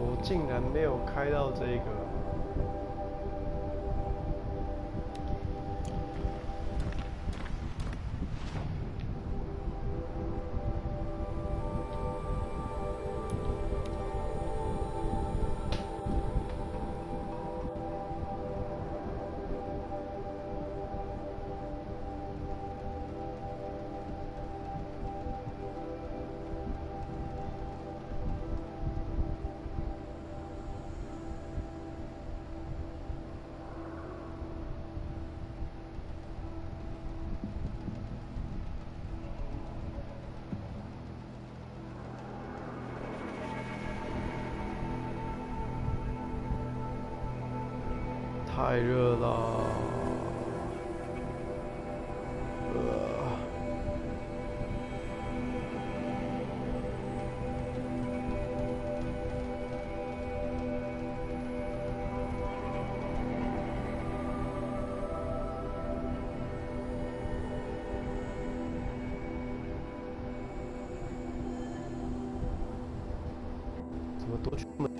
我竟然没有开到这个。太热了，怎么多出门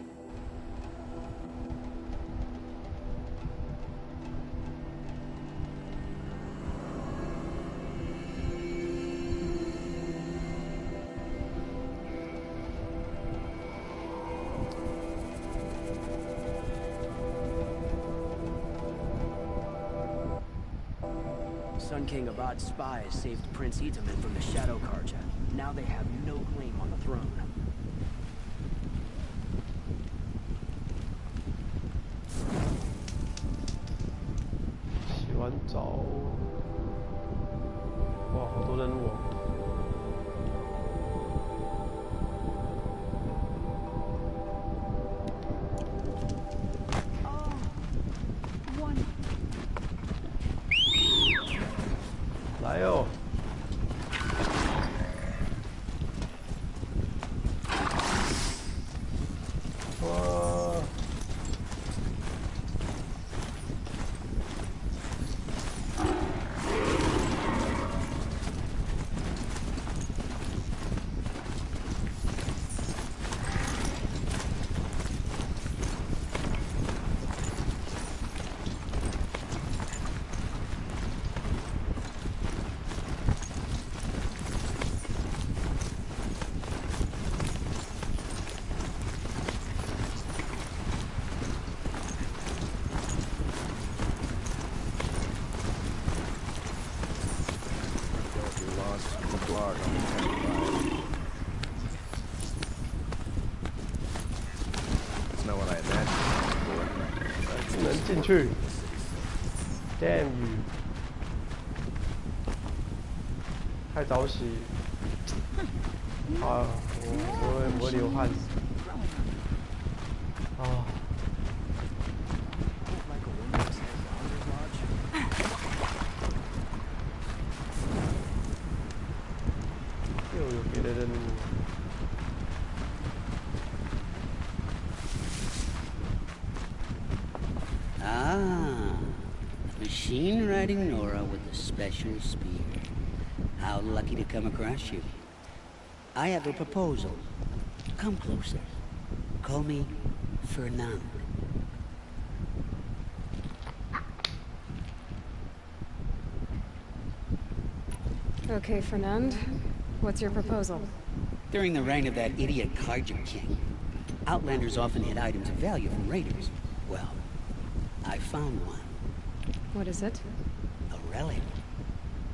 ？Sun King Abad's spies saved Prince Itaman from the Shadow Karja. Now they have no claim on the throne. 洗完澡，哇，好多任务哦。来哟！哇！只能进去 ，Damn you！ 太早洗，啊，我会流汗。啊。又有别的任务。 Ah, machine riding Nora with a special spear. How lucky to come across you. I have a proposal. Come closer. Call me Fernand. Okay, Fernand. What's your proposal? During the reign of that idiot Karja king, Outlanders often hid items of value from raiders. Well, I found one. What is it? A relic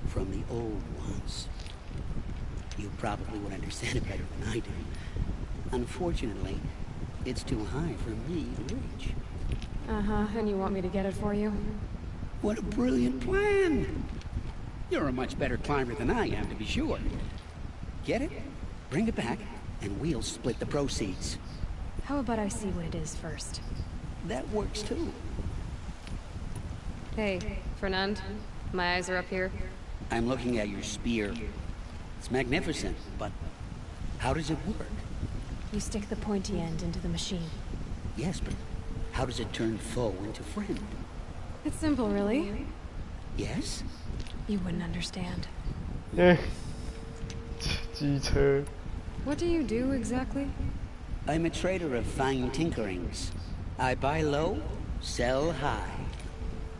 from the old ones. You probably would understand it better than I do. Unfortunately, It's too high for me to reach. Uh-huh, and you want me to get it for you? What a brilliant plan! You're a much better climber than I am, to be sure. Get it, bring it back, and we'll split the proceeds. How about I see what it is first? That works too. Hey, Fernand. My eyes are up here. I'm looking at your spear. It's magnificent, but how does it work? You stick the pointy end into the machine. Yes, but how does it turn foe into friend? It's simple, really. Yes? You wouldn't understand.机车. What do you do exactly? I'm a trader of fine tinkerings. I buy low, sell high.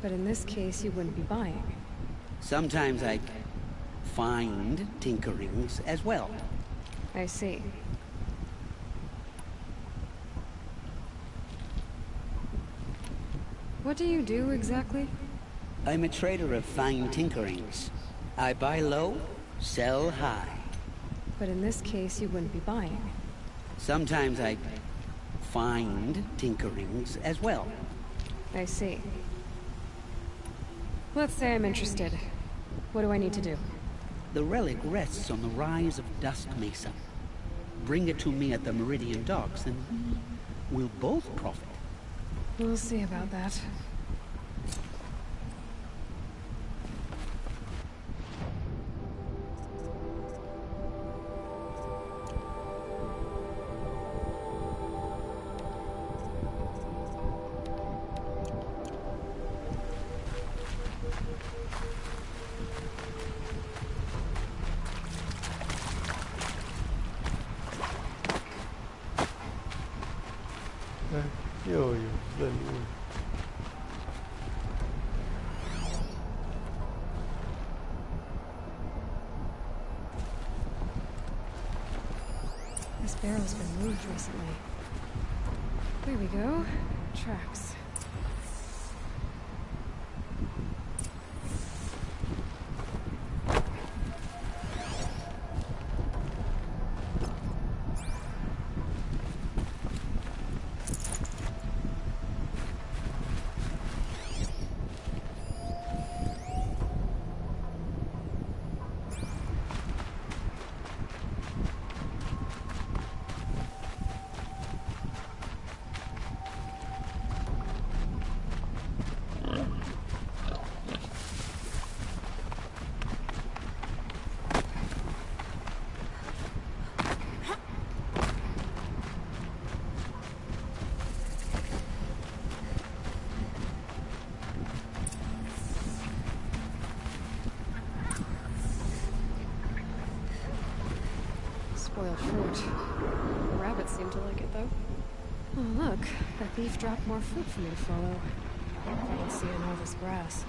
But in this case, you wouldn't be buying. Sometimes I find tinkerings as well. I see. What do you do exactly? I'm a trader of fine tinkerings. I buy low, sell high. But in this case, you wouldn't be buying. Sometimes I find tinkerings as well. I see. Let's say I'm interested. What do I need to do? The relic rests on the rise of Dust Mesa. Bring it to me at the Meridian docks, and we'll both profit. We'll see about that. This barrel's been moved recently. There we go. Tracks. Spoiled fruit. Rabbits seem to like it, though. Oh, look. That thief dropped more fruit for me to follow. I can see in all this grass.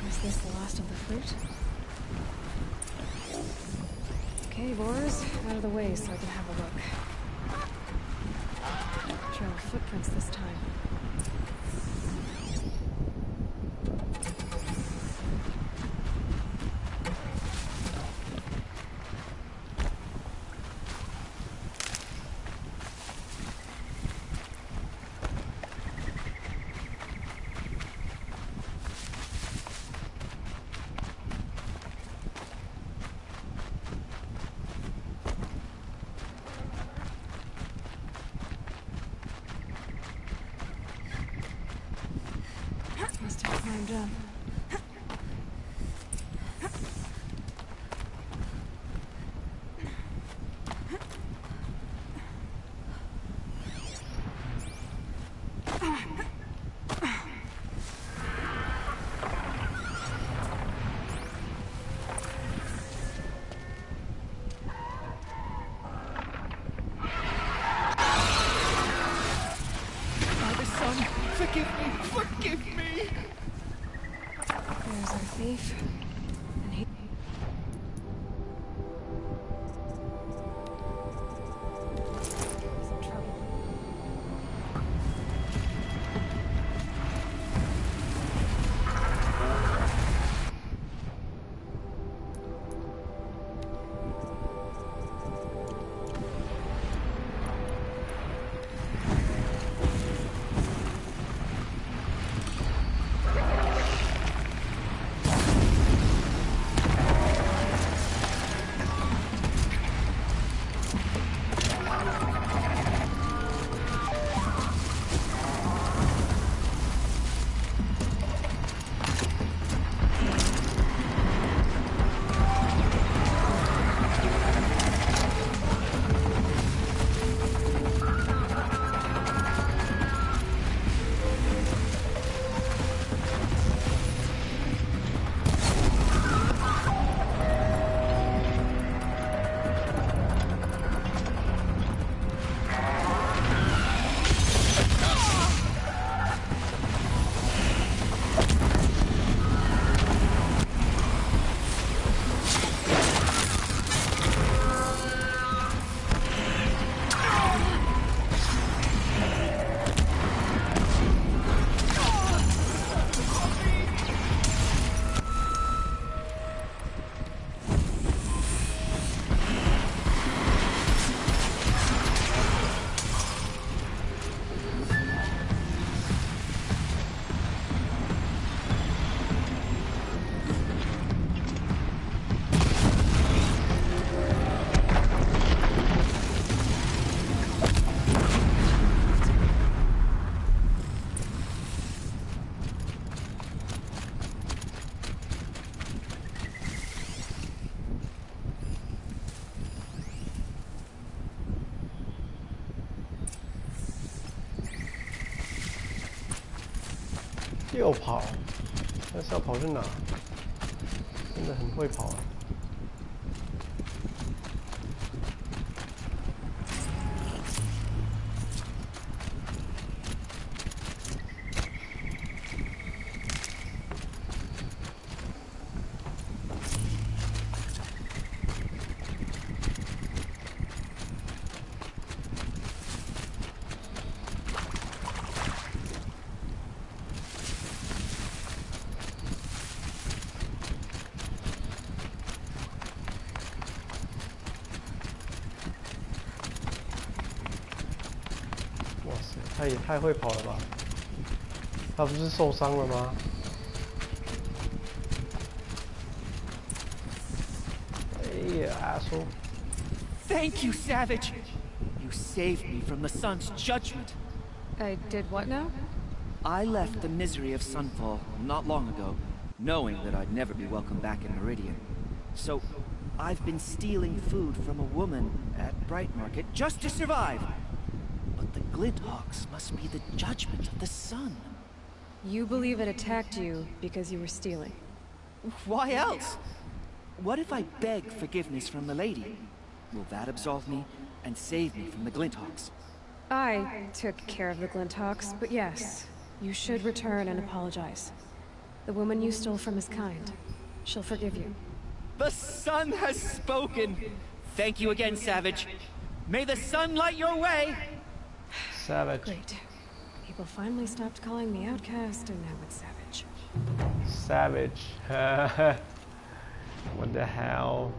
Is this the last of the fruit? Okay, boars, out of the way so I can have a look. Trail of footprints this time. climbed up. There's our thief. And he... He's in trouble.又跑，但是要跑去哪？真的很会跑啊！他也太会跑了吧！他不是受伤了吗？哎呀，阿叔 Thank you, Savage! You saved me from the sun's judgment. I did what now? I left the misery of Sunfall not long ago, knowing that I'd never be welcome back in Meridian. So, I've been stealing food from a woman at Bright Market just to survive. But the Glinthawks must be the judgment of the sun. You believe it attacked you because you were stealing? Why else? What if I beg forgiveness from the lady? Will that absolve me and save me from the Glinthawks? I took care of the Glinthawks, but yes, you should return and apologize. The woman you stole from is kind. She'll forgive you. The sun has spoken! Thank you again, Savage. May the sun light your way! Savage. Great. People finally stopped calling me outcast, and now it's Savage. Savage. What the hell?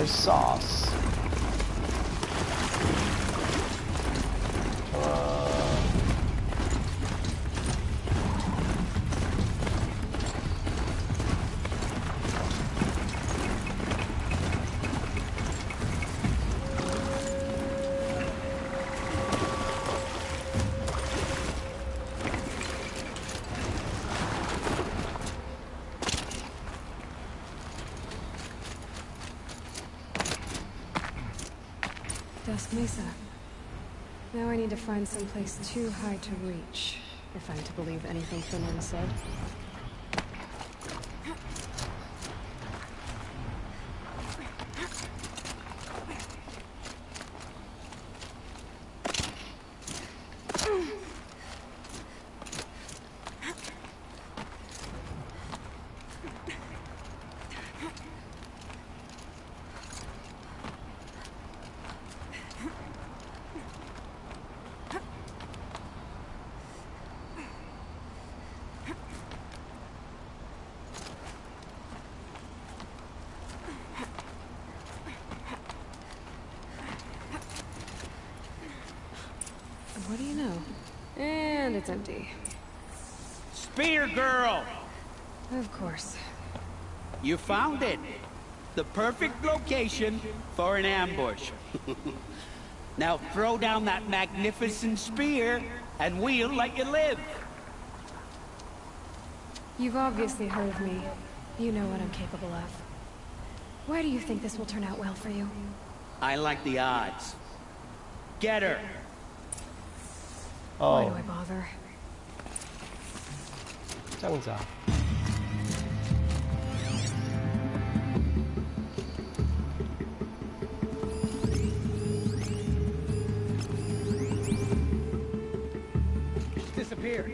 Nice sauce. Dusk Mesa. Now I need to find someplace too high to reach, if I'm to believe anything Finland said. What do you know? And it's empty. Spear girl! Of course. You found it. The perfect location for an ambush. Now throw down that magnificent spear, and we'll let you live. You've obviously heard of me. You know what I'm capable of. Why do you think this will turn out well for you? I like the odds. Get her. Why do I bother? 这样子啊。Disappeared.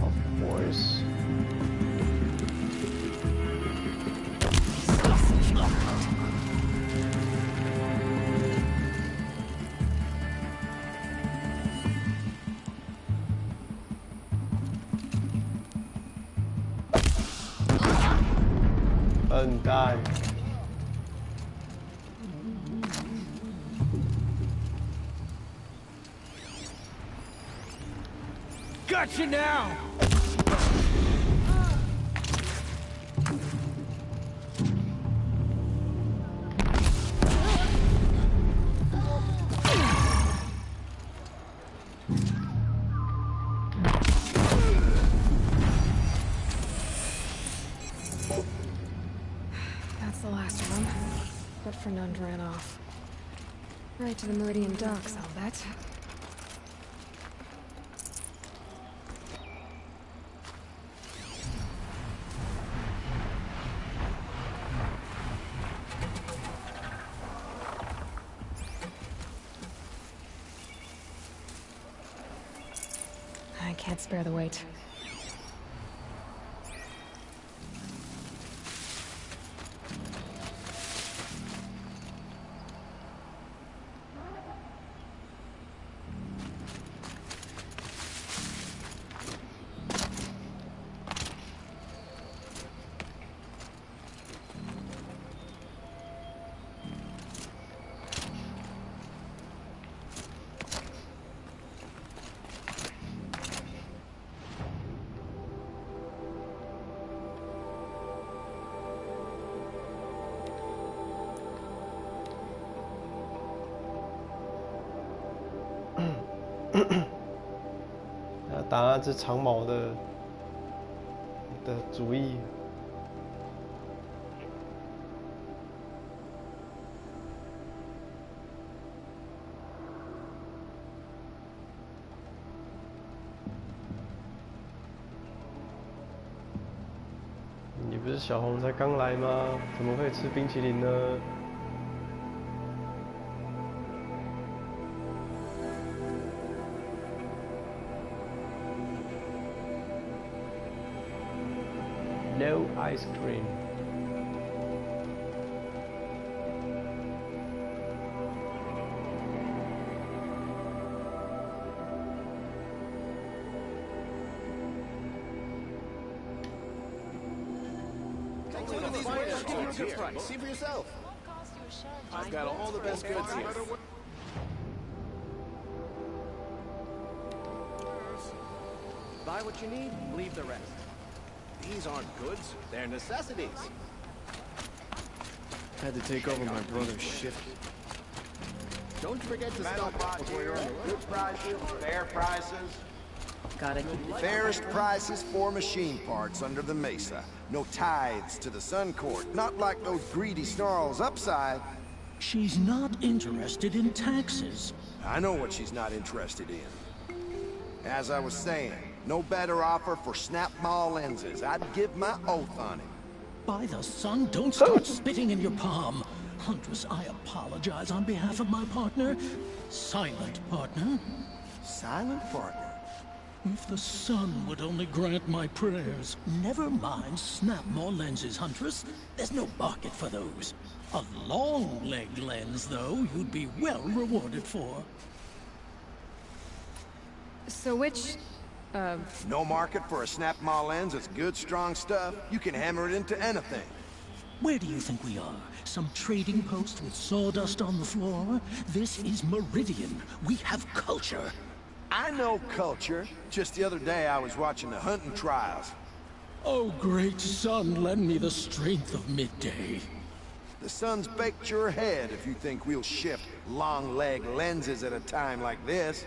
Of course.笨蛋。 Got you now! That's the last of them. But Fernand ran off. Right to the Meridian docks, I'll bet. I can't spare the weight.要打那只长毛的主意。你不是小红才刚来吗？怎么会吃冰淇淋呢？ No ice cream. Look at these wares. Give you a good price. See for yourself. I've got all the best goods here. Buy what you need, leave the rest. These aren't goods, they're necessities. Had to take over my brother's shift. Don't forget to stock up before you're on the road. Good prices, fair prices. Gotta keep it. Fairest prices for machine parts under the mesa. No tithes to the Sun Court. Not like those greedy snarls upside. She's not interested in taxes. I know what she's not interested in. As I was saying, no better offer for snap mall lenses. I'd give my oath on it. By the sun, don't start spitting in your palm. Huntress, I apologize on behalf of my partner. Silent partner. Silent partner? If the sun would only grant my prayers. Never mind snap more lenses, Huntress. There's no market for those. A long leg lens, though, you'd be well rewarded for. So which, No market for a snap mall lens. It's good, strong stuff. You can hammer it into anything. Where do you think we are? Some trading post with sawdust on the floor? This is Meridian. We have culture. I know culture. Just the other day I was watching the hunting trials. Oh, great sun, lend me the strength of midday. The sun's baked your head if you think we'll shift long leg lenses at a time like this.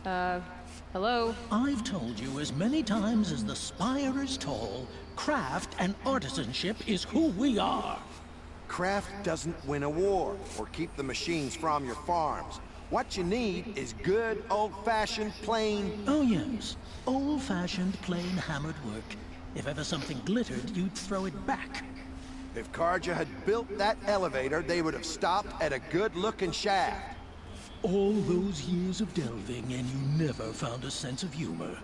hello? I've told you as many times as the spire is tall, craft and artisanship is who we are. Craft doesn't win a war or keep the machines from your farms. What you need is good, old-fashioned, plain... Oh, yes. Old-fashioned, plain hammered work. If ever something glittered, you'd throw it back. If Karja had built that elevator, they would have stopped at a good-looking shaft. All those years of delving, and you never found a sense of humor.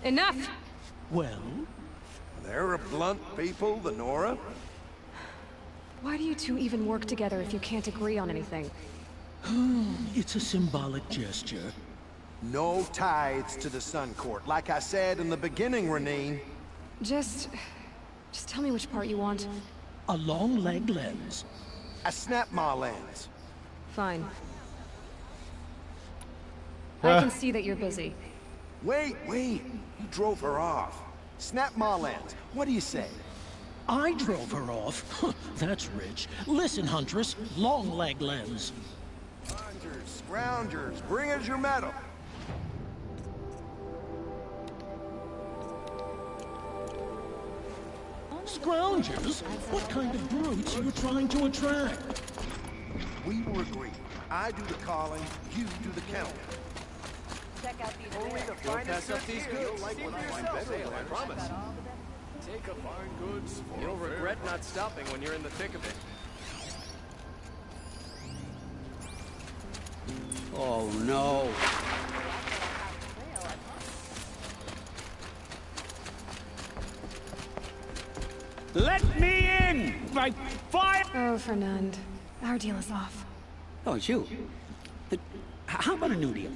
Enough! Well? They're a blunt people, the Nora. Why do you two even work together if you can't agree on anything? It's a symbolic gesture. No tithes to the Sun Court. Like I said in the beginning, Renine. Just tell me which part you want. A long leg lens. A snap ma lens. Fine. I can see that you're busy. Wait. You drove her off. Snap ma lens. What do you say? I drove her off? That's rich. Listen, Huntress. Long leg lens. Scroungers, scroungers, bring us your medal. Scroungers? What kind of brutes are you trying to attract? We were agreed. I do the calling, you do the counting. Check out these Only the finest up these goods. You'll like what I find better, I promise. Take a fine goods for You'll regret not stopping when you're in the thick of it. Oh, no. Let me in! My fire! Oh, Fernand. Our deal is off. Oh, it's you. How about a new deal?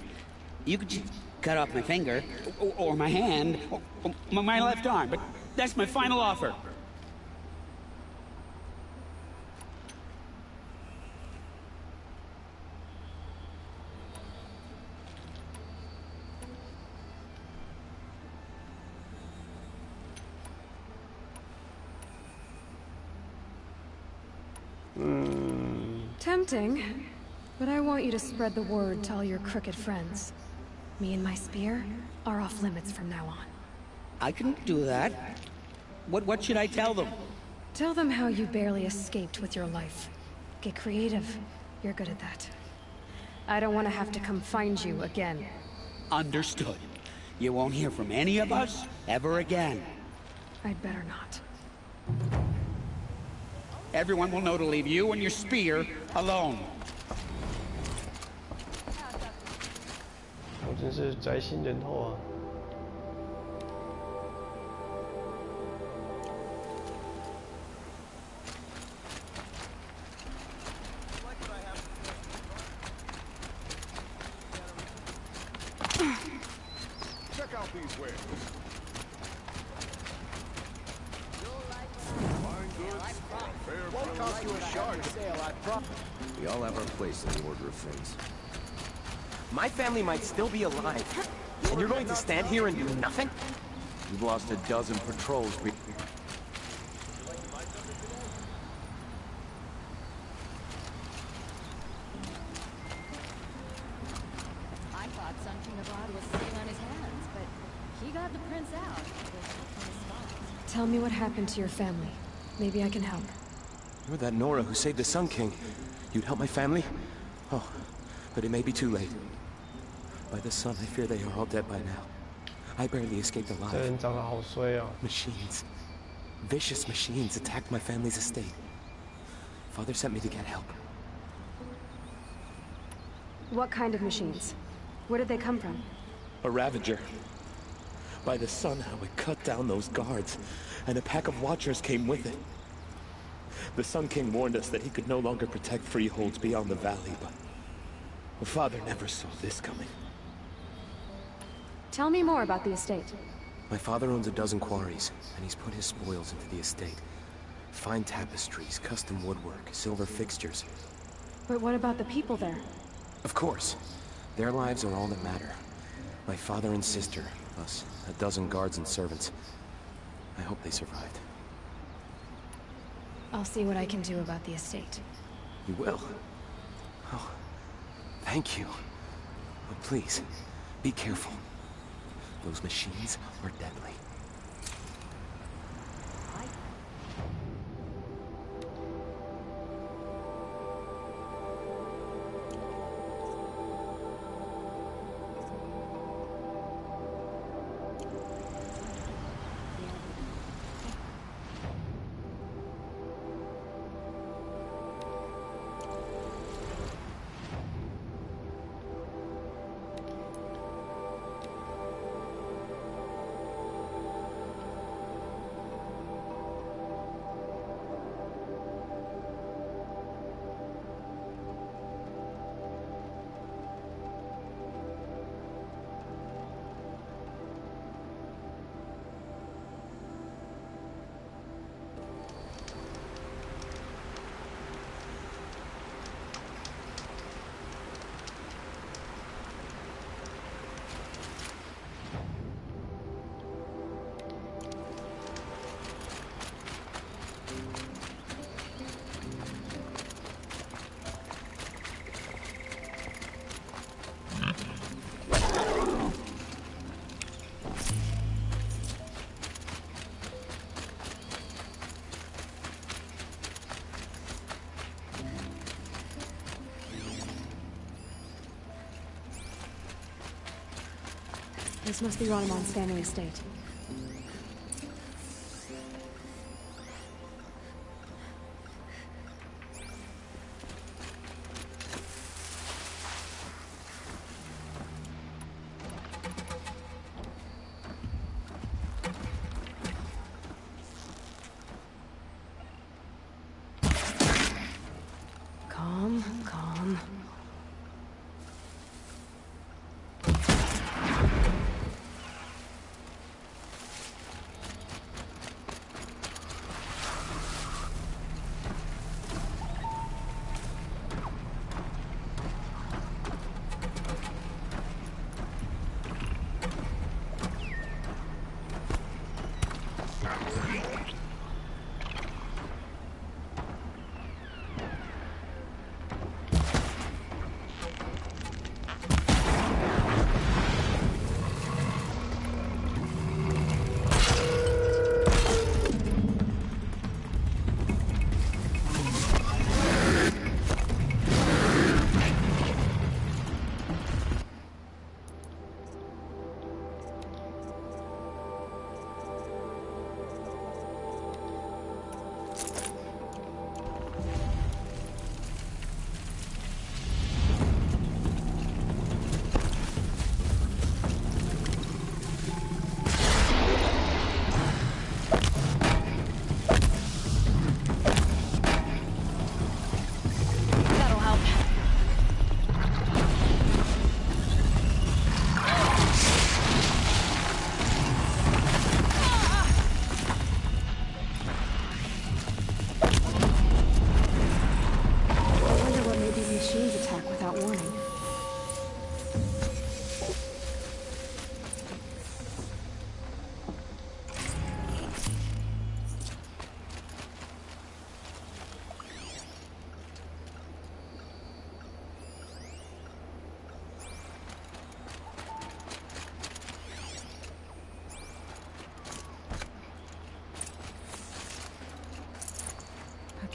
You could just cut off my finger, or my hand, or my left arm, but that's my final offer. Tempting, but I want you to spread the word to all your crooked friends. Me and my spear are off limits from now on. I can do that. What should I tell them? Tell them how you barely escaped with your life. Get creative. You're good at that. I don't want to have to come find you again. Understood. You won't hear from any of us ever again. I'd better not. Everyone will know to leave you and your spear alone. 我真是宅心仁厚啊！ Check out these wares. for sale, I promise. We all have our place in the order of things. My family might still be alive. And you're going to stand here and do nothing? You've lost a dozen patrols. I thought Sun King Abad was sitting on his hands, but he got the prince out. Tell me what happened to your family. Maybe I can help. You're that Nora who saved the Sun King. You'd help my family? Oh, but it may be too late. By the sun, I fear they are all dead by now. I barely escaped alive. Machines. Vicious machines attacked my family's estate. Father sent me to get help. What kind of machines? Where did they come from? A Ravager. By the sun, how it cut down those guards, and a pack of Watchers came with it. The Sun King warned us that he could no longer protect freeholds beyond the valley, but Father never saw this coming. Tell me more about the estate. My father owns a dozen quarries, and he's put his spoils into the estate. Fine tapestries, custom woodwork, silver fixtures. But what about the people there? Of course. Their lives are all that matter. My father and sister, plus a dozen guards and servants. I hope they survived. I'll see what I can do about the estate. You will? Oh, thank you. But please, be careful. Those machines are deadly. This must be Ranamon's family estate. Calm, calm.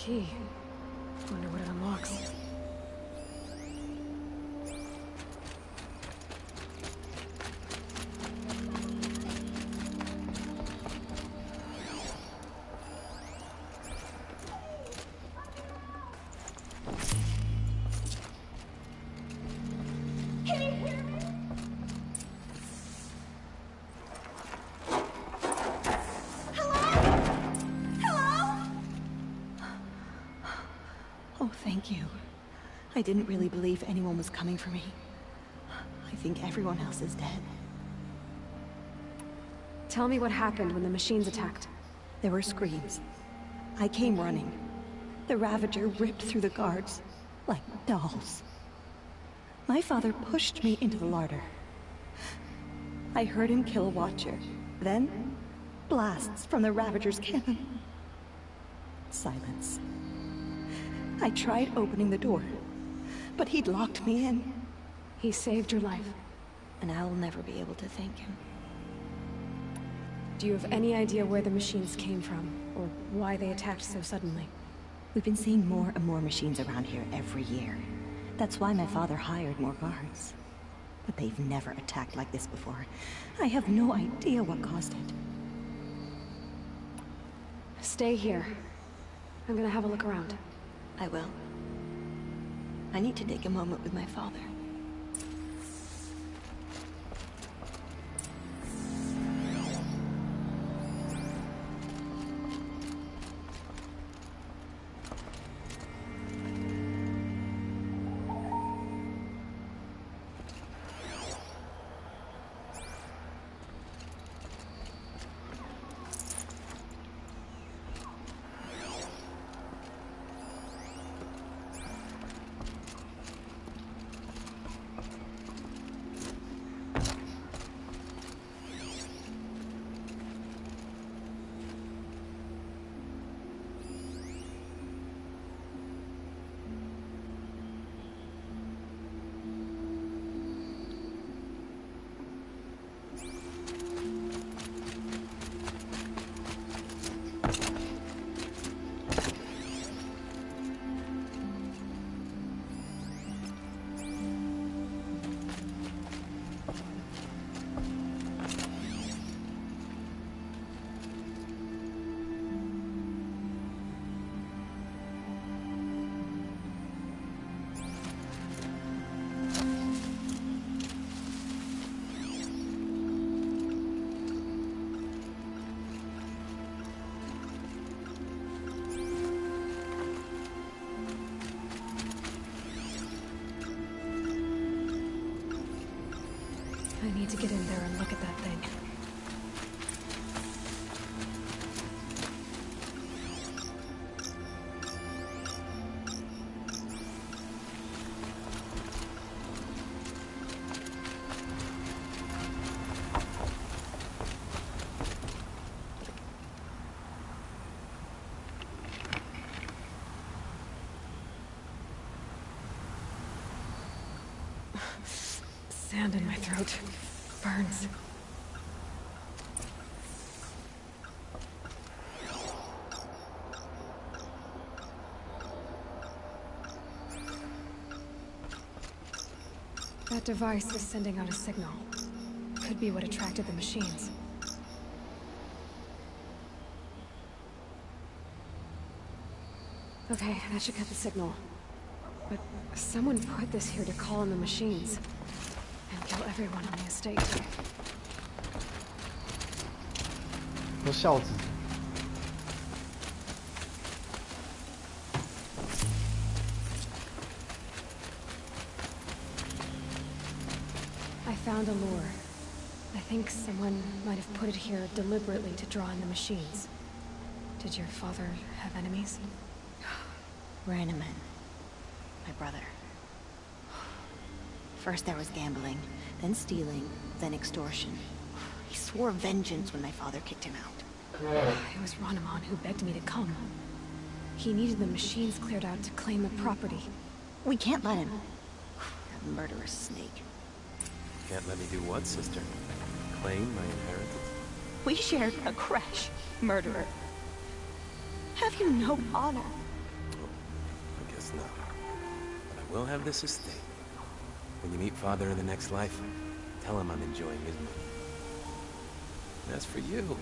key. Wonder what it unlocks. Oh, thank you. I didn't really believe anyone was coming for me. I think everyone else is dead. Tell me what happened when the machines attacked. There were screams. I came running. The Ravager ripped through the guards, like dolls. My father pushed me into the larder. I heard him kill a Watcher. Then, blasts from the Ravager's cannon. Silence. I tried opening the door, but he'd locked me in. He saved your life. And I'll never be able to thank him. Do you have any idea where the machines came from, or why they attacked so suddenly? We've been seeing more and more machines around here every year. That's why my father hired more guards. But they've never attacked like this before. I have no idea what caused it. Stay here. I'm gonna have a look around. I will. I need to take a moment with my father. I need to get in there and look at that thing. Sand in my throat. Burns. That device is sending out a signal. Could be what attracted the machines. Okay, that should cut the signal. But someone put this here to call in the machines. And kill everyone on the estate. I found a lure. I think someone might have put it here deliberately to draw in the machines. Did your father have enemies? Ranneman. My brother. First there was gambling, then stealing, then extortion. He swore vengeance when my father kicked him out. It was Ranneman who begged me to come. He needed the machines cleared out to claim the property. We can't let him. That murderous snake. Can't let me do what, sister? Claim my inheritance? We shared a crash, murderer. Have you no honor? no. But I will have this estate. When you meet Father in the next life, tell him I'm enjoying his mood. And as for you,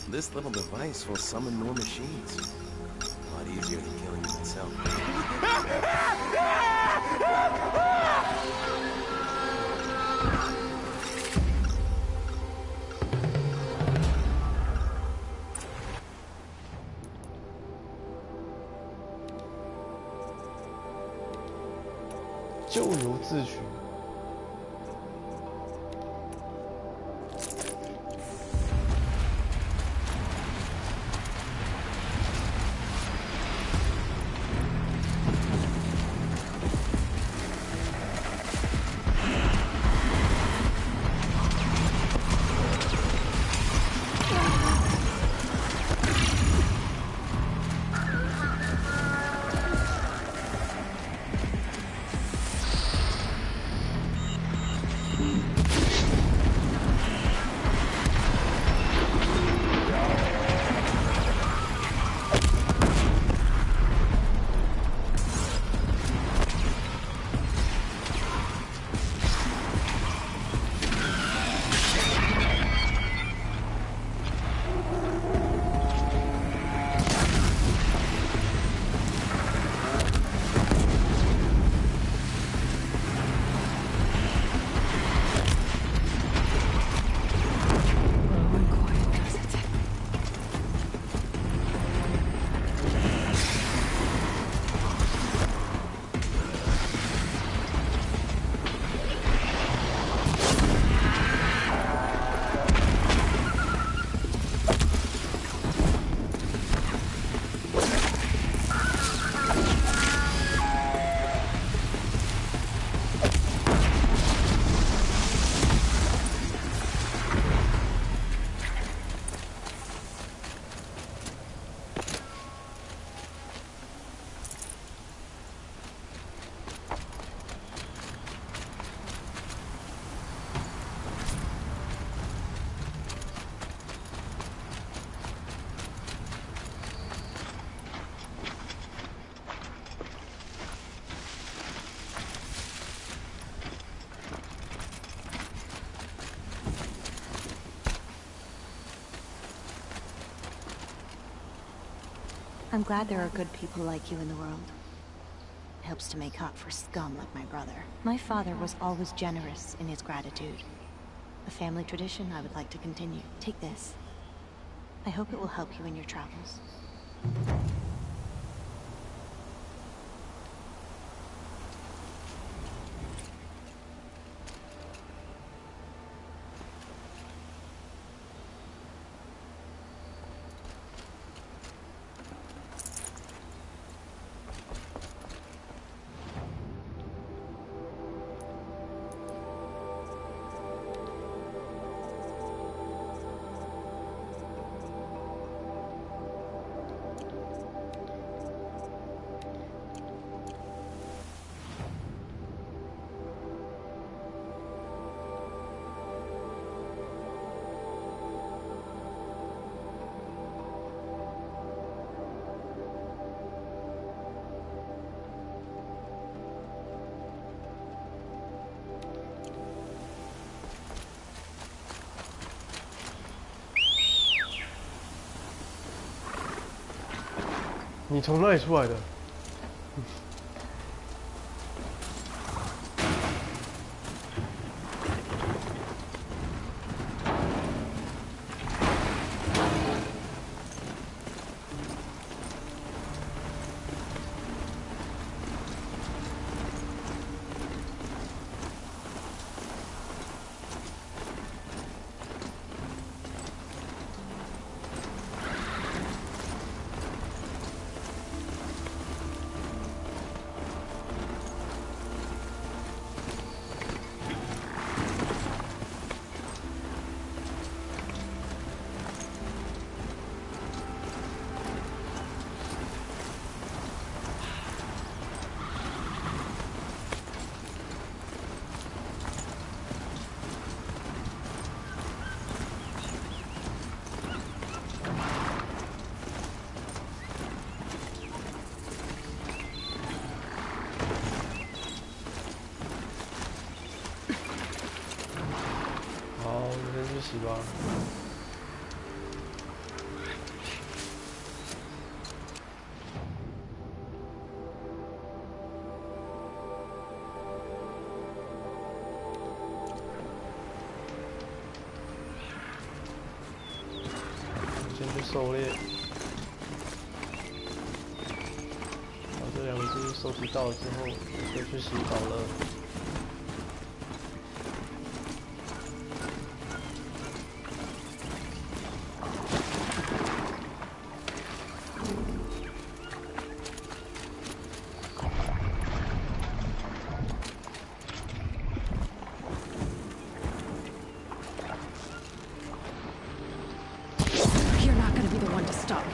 this little device will summon more machines. A lot easier than killing you myself. 咎由自取。I'm glad there are good people like you in the world. It helps to make up for scum like my brother. My father was always generous in his gratitude. A family tradition I would like to continue. Take this. I hope it will help you in your travels.你从哪里出来的？西吧。先去狩猎，把这2只收集到了之后，就可以去洗澡了。 You're not gonna be the one to stop me.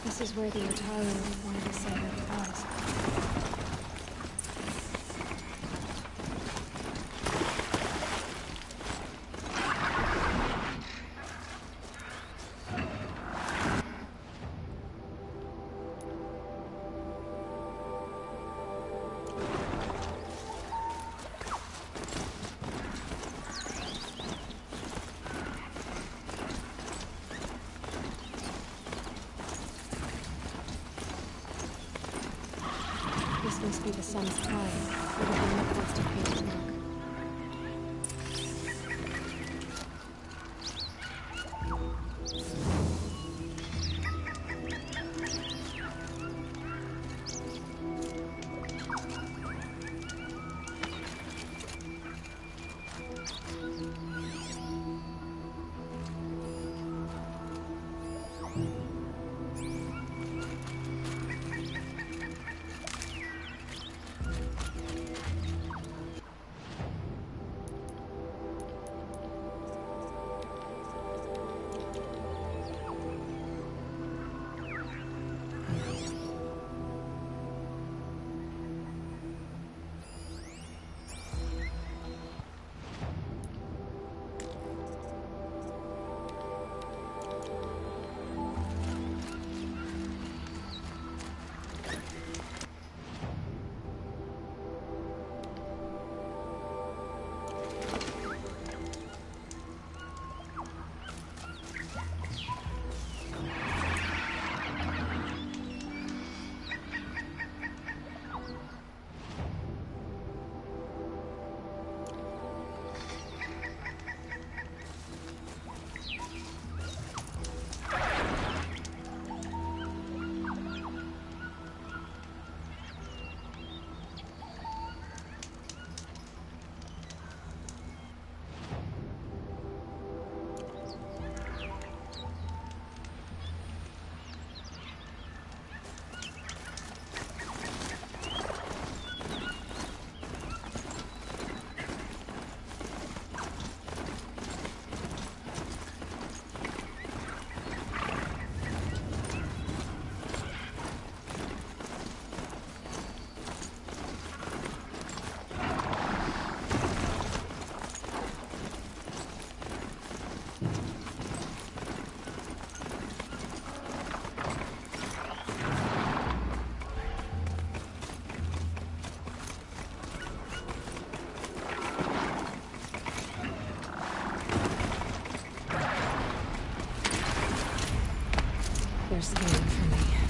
This is where the Italians wanted to send their cause. This must be the sun's time. It would be more close to Peter's mark. They're scanning for me.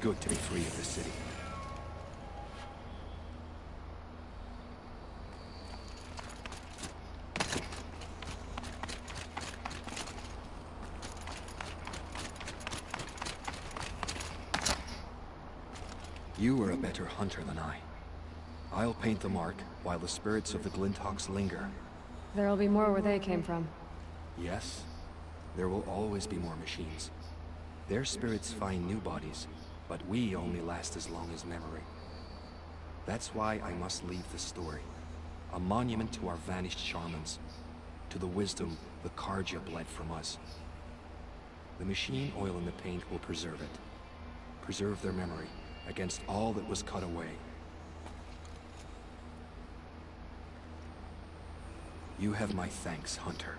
good to be free of the city. You are a better hunter than I. I'll paint the mark while the spirits of the Glinthawks linger. There'll be more where they came from. Yes, there will always be more machines. Their spirits find new bodies, but we only last as long as memory. That's why I must leave the story. A monument to our vanished shamans, to the wisdom the Karja bled from us. The machine oil in the paint will preserve it. Preserve their memory against all that was cut away. You have my thanks, Hunter.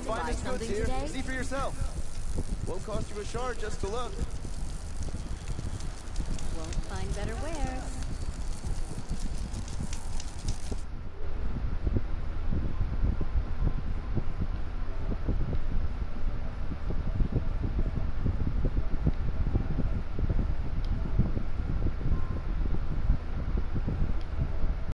some finest goods here. See for yourself. Won't cost you a shard just to look. Won't find better wares.